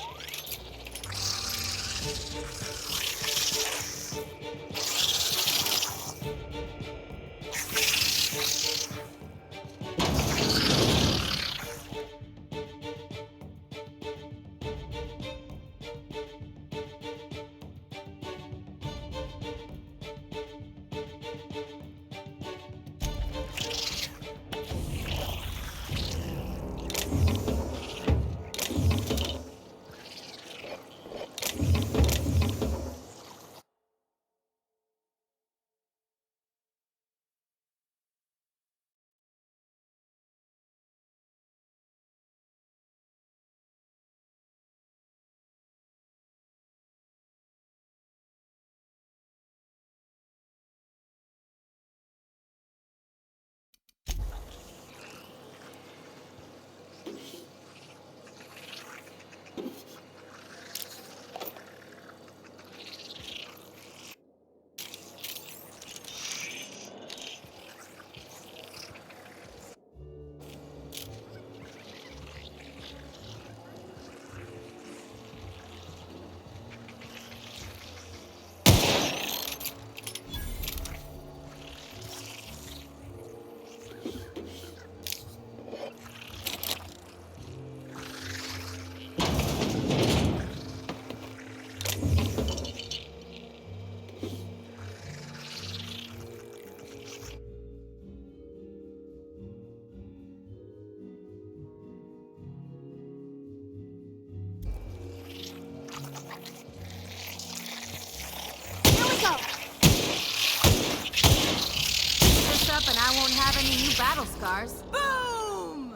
Up and I won't have any new battle scars. Boom!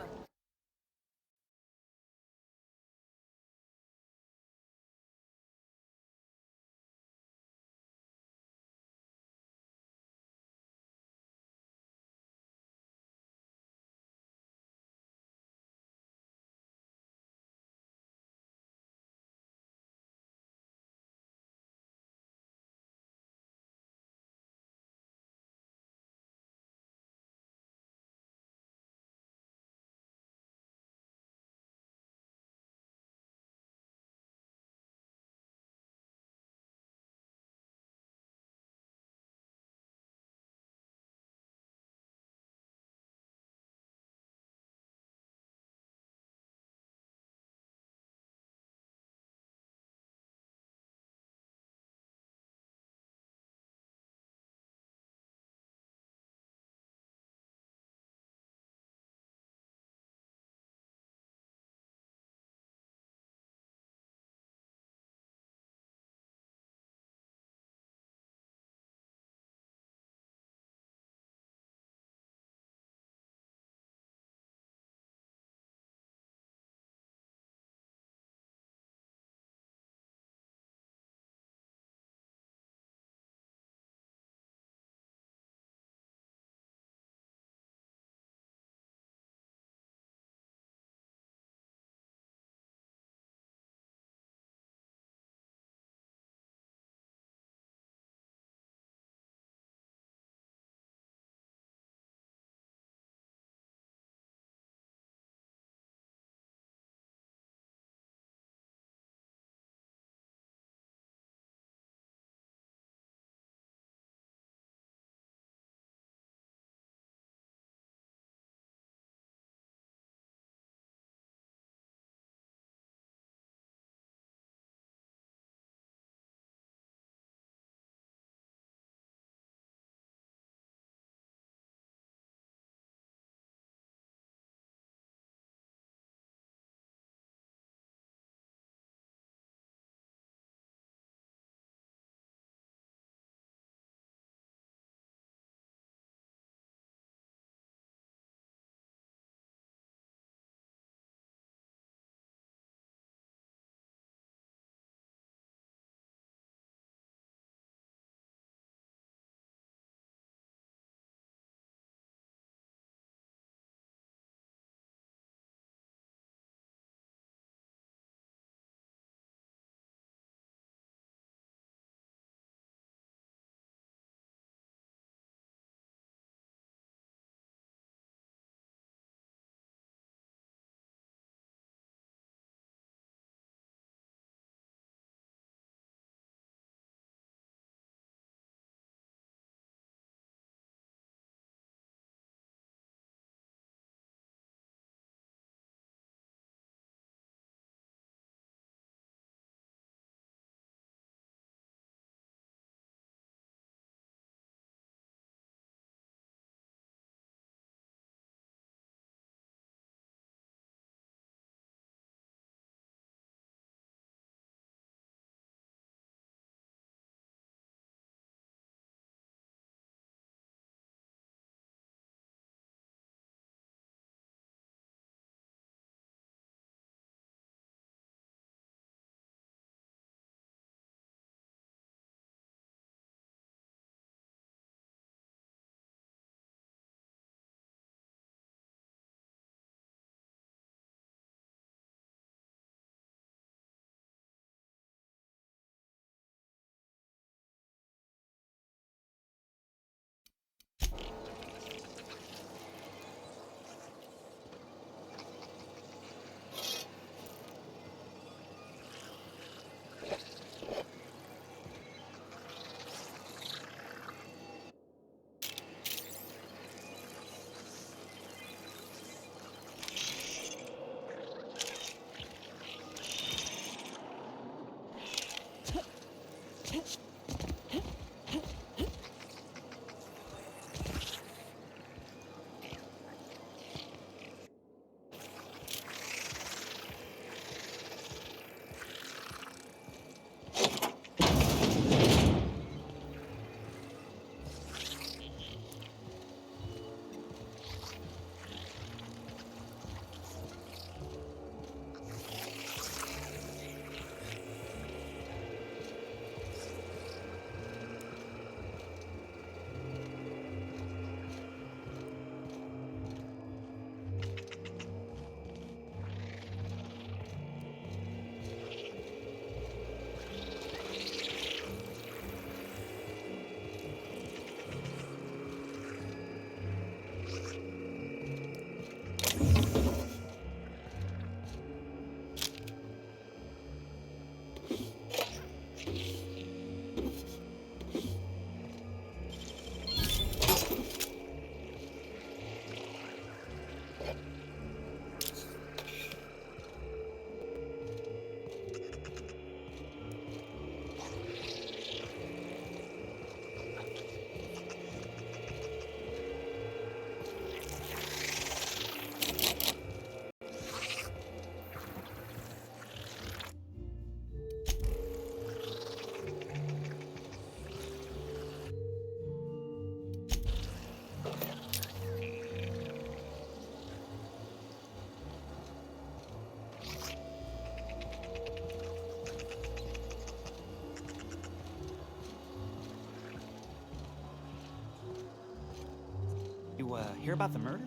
Hear about the murder?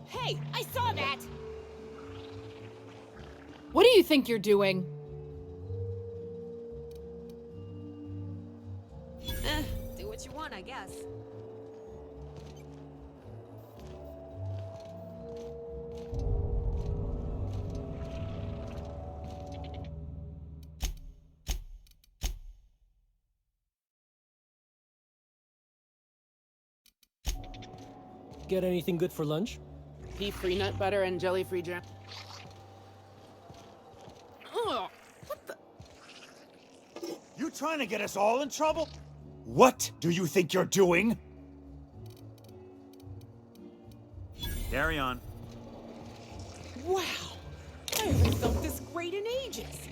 Hey, I saw that! What do you think you're doing? Do what you want, I guess. Get anything good for lunch? Beef-free nut butter and jelly-free jam. Ugh, what the? You trying to get us all in trouble? What do you think you're doing? Carry on. Wow! I haven't felt this great in ages.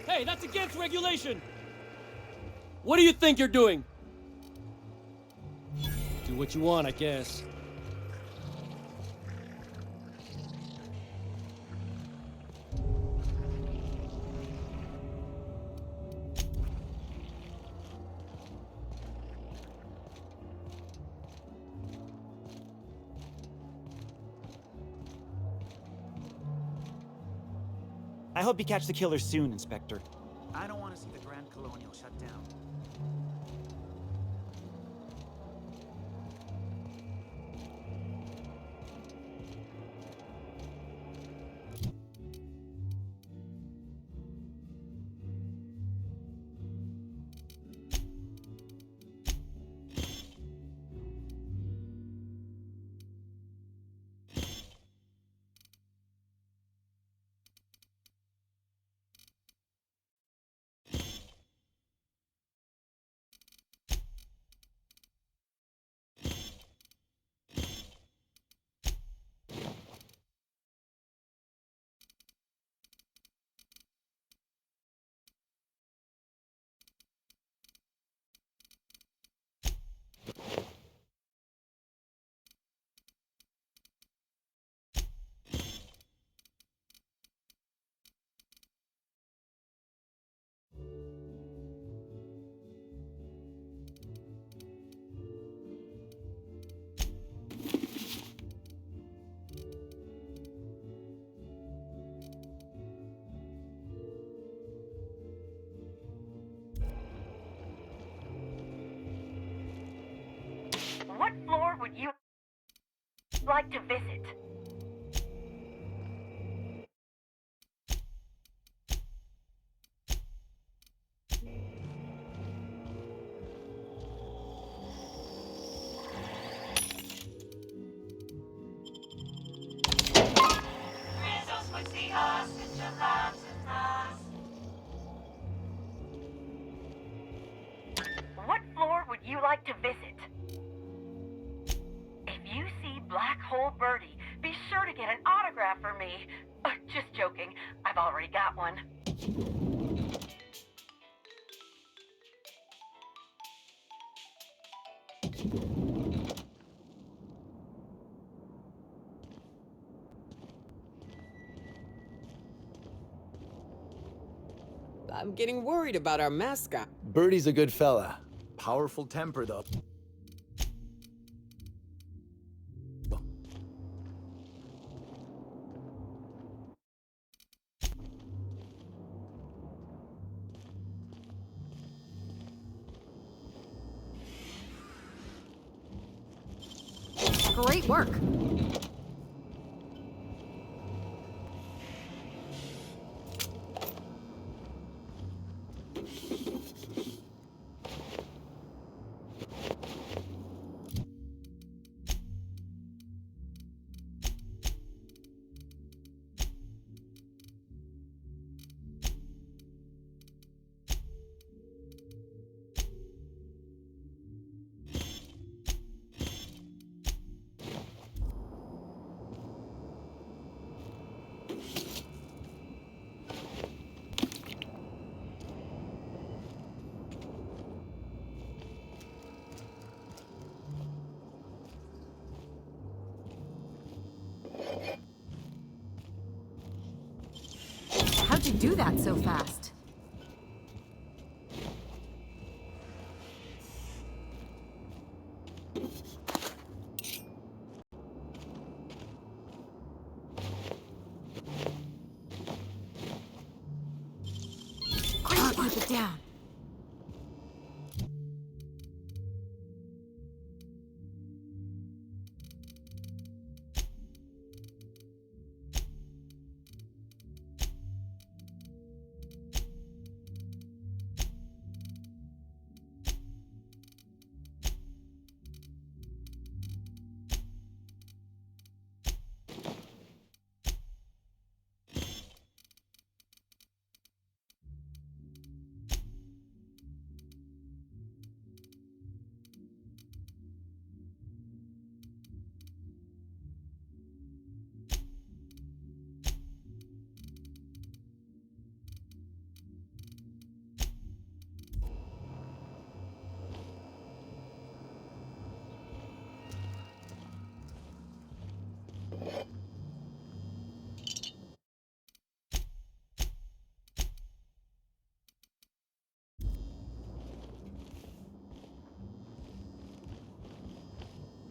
Hey, that's against regulation! What do you think you're doing? Do what you want, I guess. I hope you catch the killer soon, Inspector. I don't want to see the Grand Colonial shut down. What floor would you like to visit? What floor would you like to visit? If you see Black Hole Birdie, be sure to get an autograph for me. Just joking. I've already got one. I'm getting worried about our mascot. Birdie's a good fella. Powerful temper, though. Great work. could do that so fast. Quick, keep it down.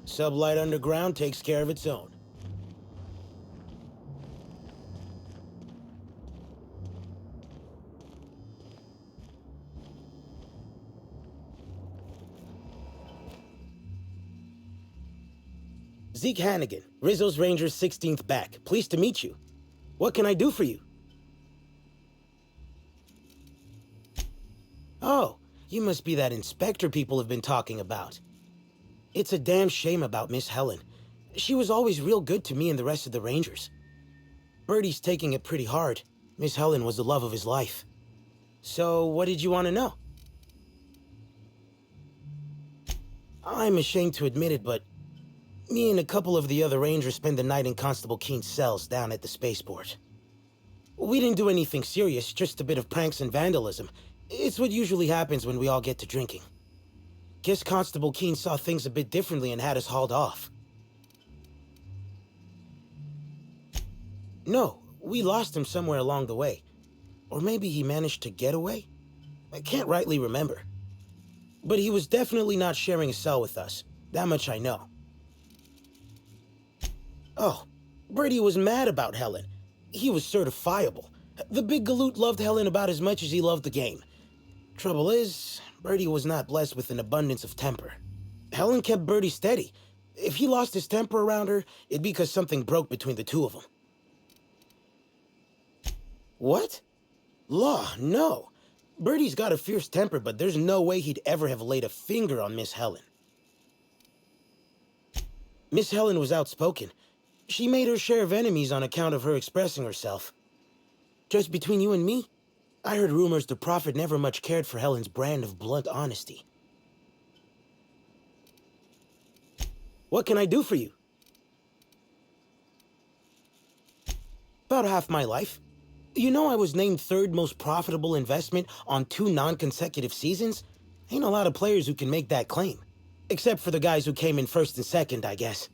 Sublight Underground takes care of its own. Zeke Hannigan, Rizzo's Ranger's 16th back. Pleased to meet you. What can I do for you? Oh, you must be that inspector people have been talking about. It's a damn shame about Miss Helen. She was always real good to me and the rest of the Rangers. Birdie's taking it pretty hard. Miss Helen was the love of his life. So, what did you want to know? I'm ashamed to admit it, but me and a couple of the other Rangers spent the night in Constable Keen's cells down at the spaceport. We didn't do anything serious, just a bit of pranks and vandalism. It's what usually happens when we all get to drinking. Guess Constable Keen saw things a bit differently and had us hauled off. No, we lost him somewhere along the way. Or maybe he managed to get away? I can't rightly remember. But he was definitely not sharing a cell with us. That much I know. Oh, Brady was mad about Helen. He was certifiable. The big galoot loved Helen about as much as he loved the game. Trouble is, Birdie was not blessed with an abundance of temper. Helen kept Birdie steady. If he lost his temper around her, it'd be because something broke between the two of them. What? Law, no. Birdie's got a fierce temper, but there's no way he'd ever have laid a finger on Miss Helen. Miss Helen was outspoken. She made her share of enemies on account of her expressing herself. Just between you and me, I heard rumors the Prophet never much cared for Helen's brand of blunt honesty. What can I do for you? About half my life. You know I was named 3rd most profitable investment on 2 non-consecutive seasons? Ain't a lot of players who can make that claim. Except for the guys who came in 1st and 2nd, I guess.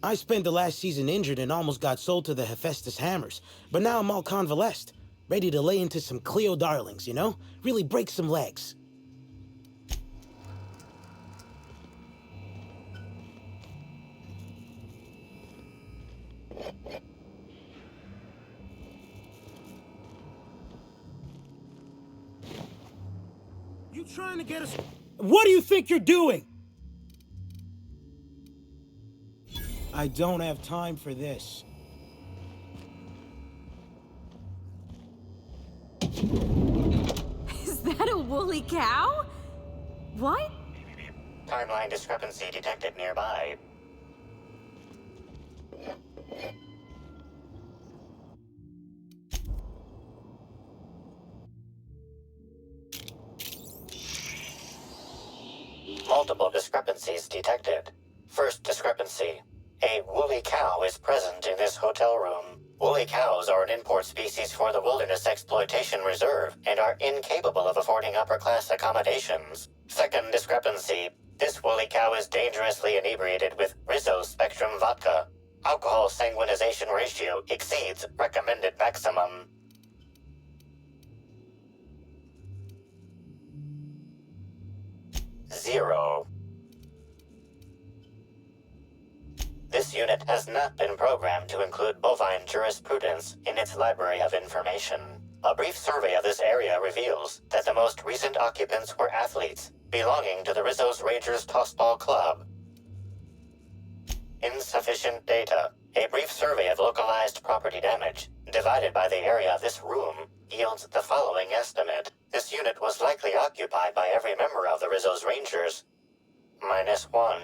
I spent the last season injured and almost got sold to the Hephaestus Hammers, but now I'm all convalesced. Ready to lay into some Cleo darlings, you know? Really break some legs. You trying to get us... What do you think you're doing? I don't have time for this. Is that a woolly cow? What? Timeline discrepancy detected nearby. Multiple discrepancies detected. First discrepancy. A woolly cow is present in this hotel room. Woolly cows are an import species for the Wilderness Exploitation Reserve and are incapable of affording upper-class accommodations. Second discrepancy. This woolly cow is dangerously inebriated with Rizzo Spectrum vodka. Alcohol sanguinization ratio exceeds recommended maximum. 0. This unit has not been programmed to include bovine jurisprudence in its library of information. A brief survey of this area reveals that the most recent occupants were athletes belonging to the Rizzo's Rangers Tossball Club. Insufficient data. A brief survey of localized property damage, divided by the area of this room, yields the following estimate. This unit was likely occupied by every member of the Rizzo's Rangers. -1.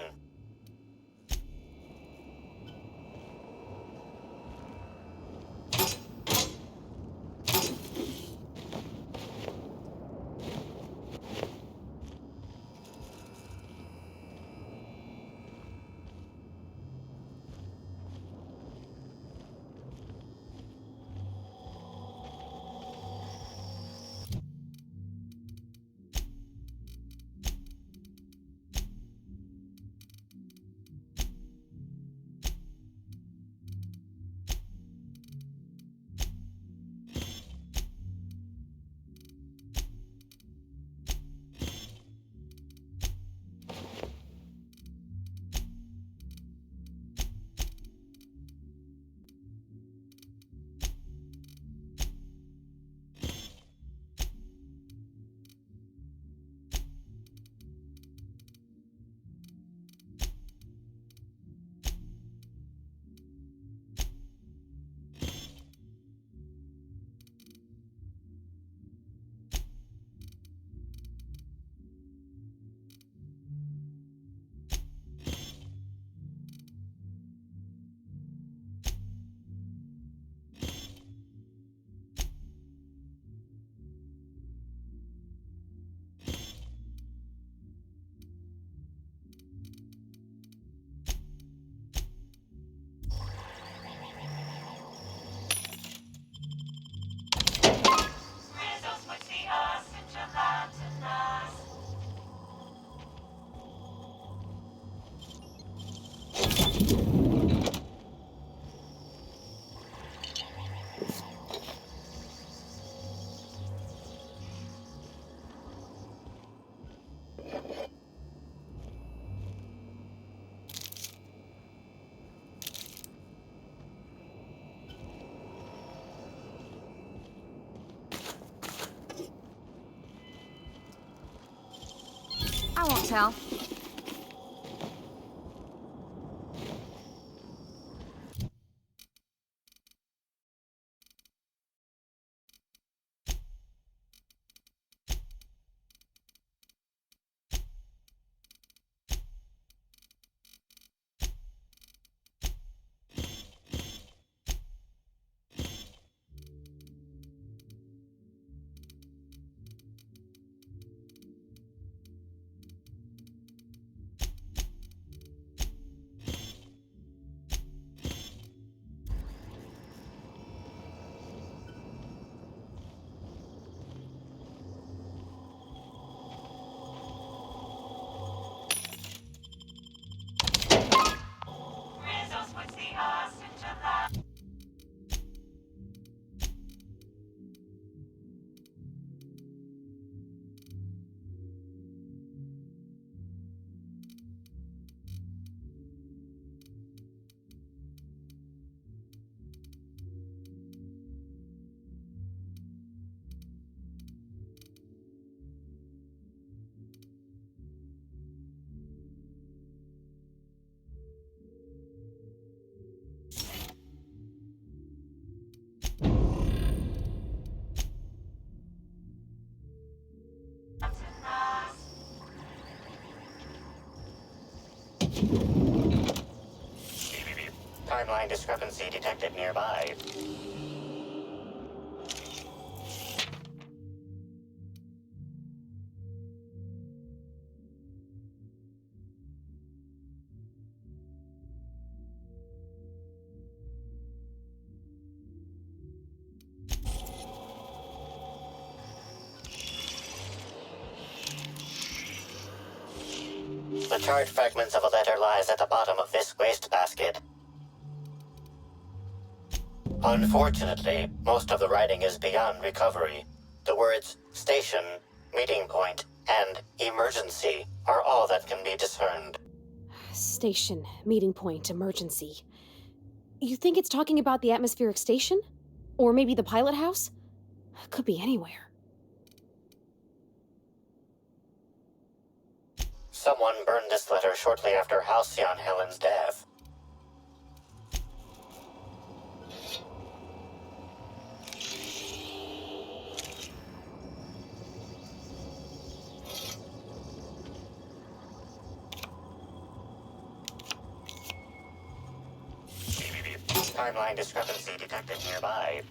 I won't tell. Timeline discrepancy detected nearby. The charred fragments of a letter lies at the bottom of this wastebasket. Unfortunately, most of the writing is beyond recovery. The words station, meeting point, and emergency are all that can be discerned. Station, meeting point, emergency. You think it's talking about the atmospheric station? Or maybe the pilot house? Could be anywhere. Someone burned this letter shortly after Halcyon Helen's death. Timeline discrepancy detected nearby.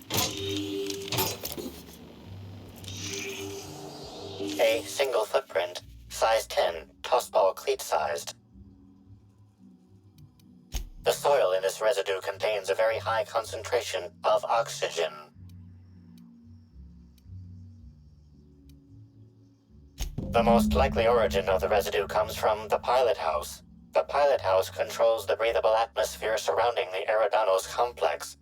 A single footprint, size 10, tossball cleat-sized. The soil in this residue contains a very high concentration of oxygen. The most likely origin of the residue comes from the pilot house. The pilot house controls the breathable atmosphere surrounding the Eridanos complex.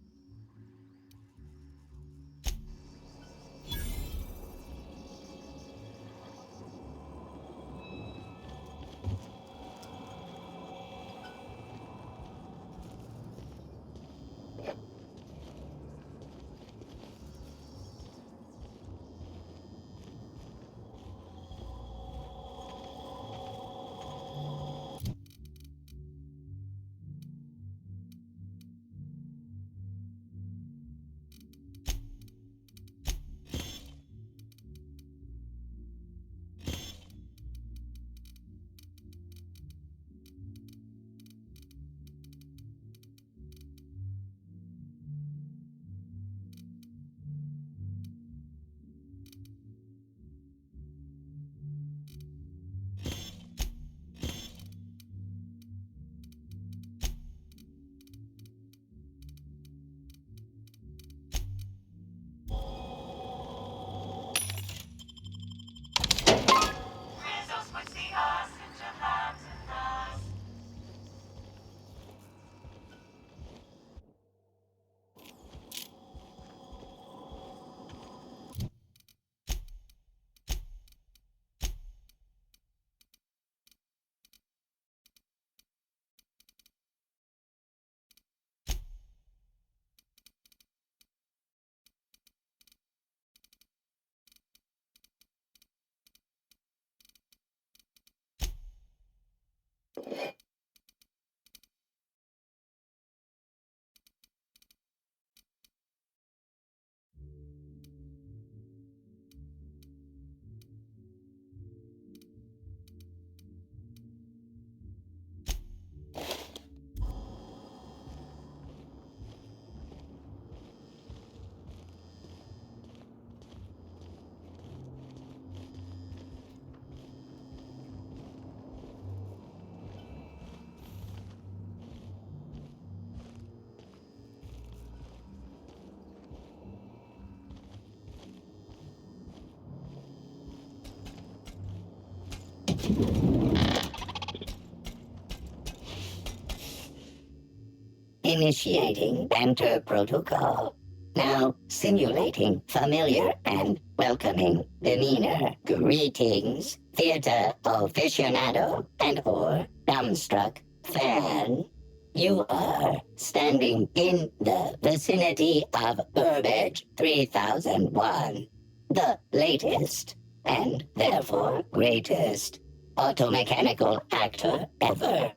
Initiating Banter Protocol. Now simulating familiar and welcoming demeanor. Greetings, theater aficionado and/or dumbstruck fan. You are standing in the vicinity of Burbage 3001, the latest and therefore greatest automechanical actor ever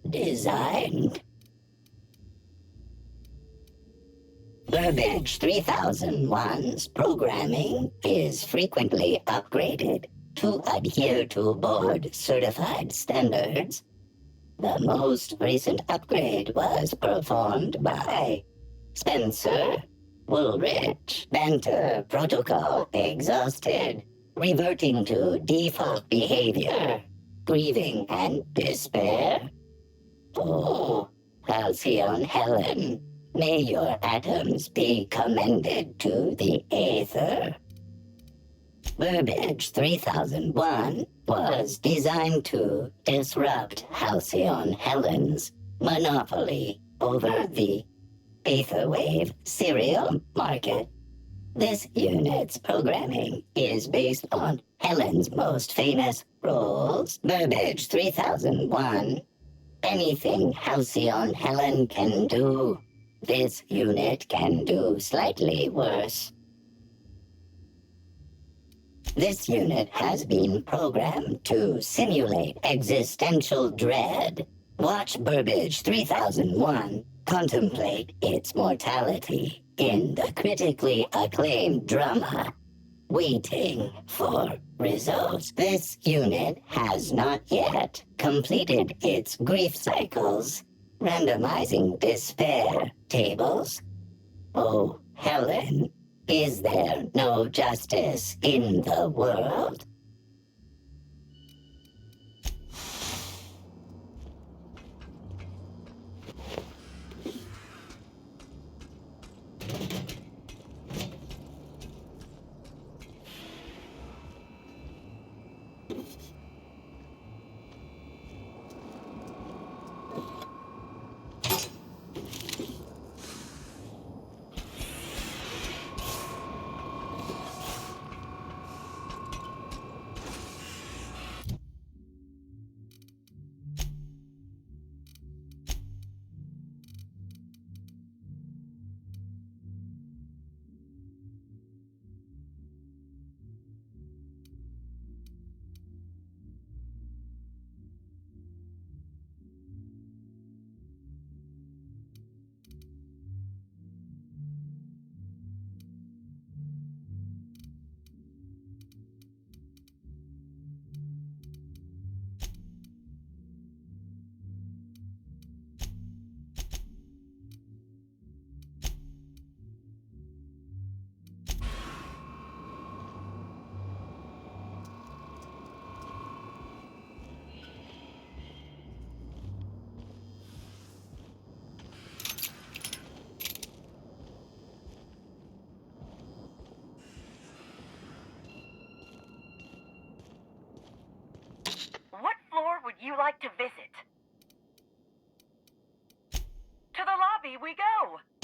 designed. Burbage 3001's programming is frequently upgraded to adhere to board-certified standards. The most recent upgrade was performed by Spencer Woolrich. Banter Protocol exhausted, reverting to default behavior, grieving and despair. Oh, Halcyon Helen. May your atoms be commended to the Aether. Burbage 3001 was designed to disrupt Halcyon Helen's monopoly over the Aetherwave serial market. This unit's programming is based on Helen's most famous roles, Burbage 3001. Anything Halcyon Helen can do, this unit can do slightly worse. This unit has been programmed to simulate existential dread. Watch Burbage 3001 contemplate its mortality in the critically acclaimed drama, Waiting for Results. This unit has not yet completed its grief cycles, randomizing despair tables. Oh, Helen, is there no justice in the world? What floor would you like to visit? To the lobby we go!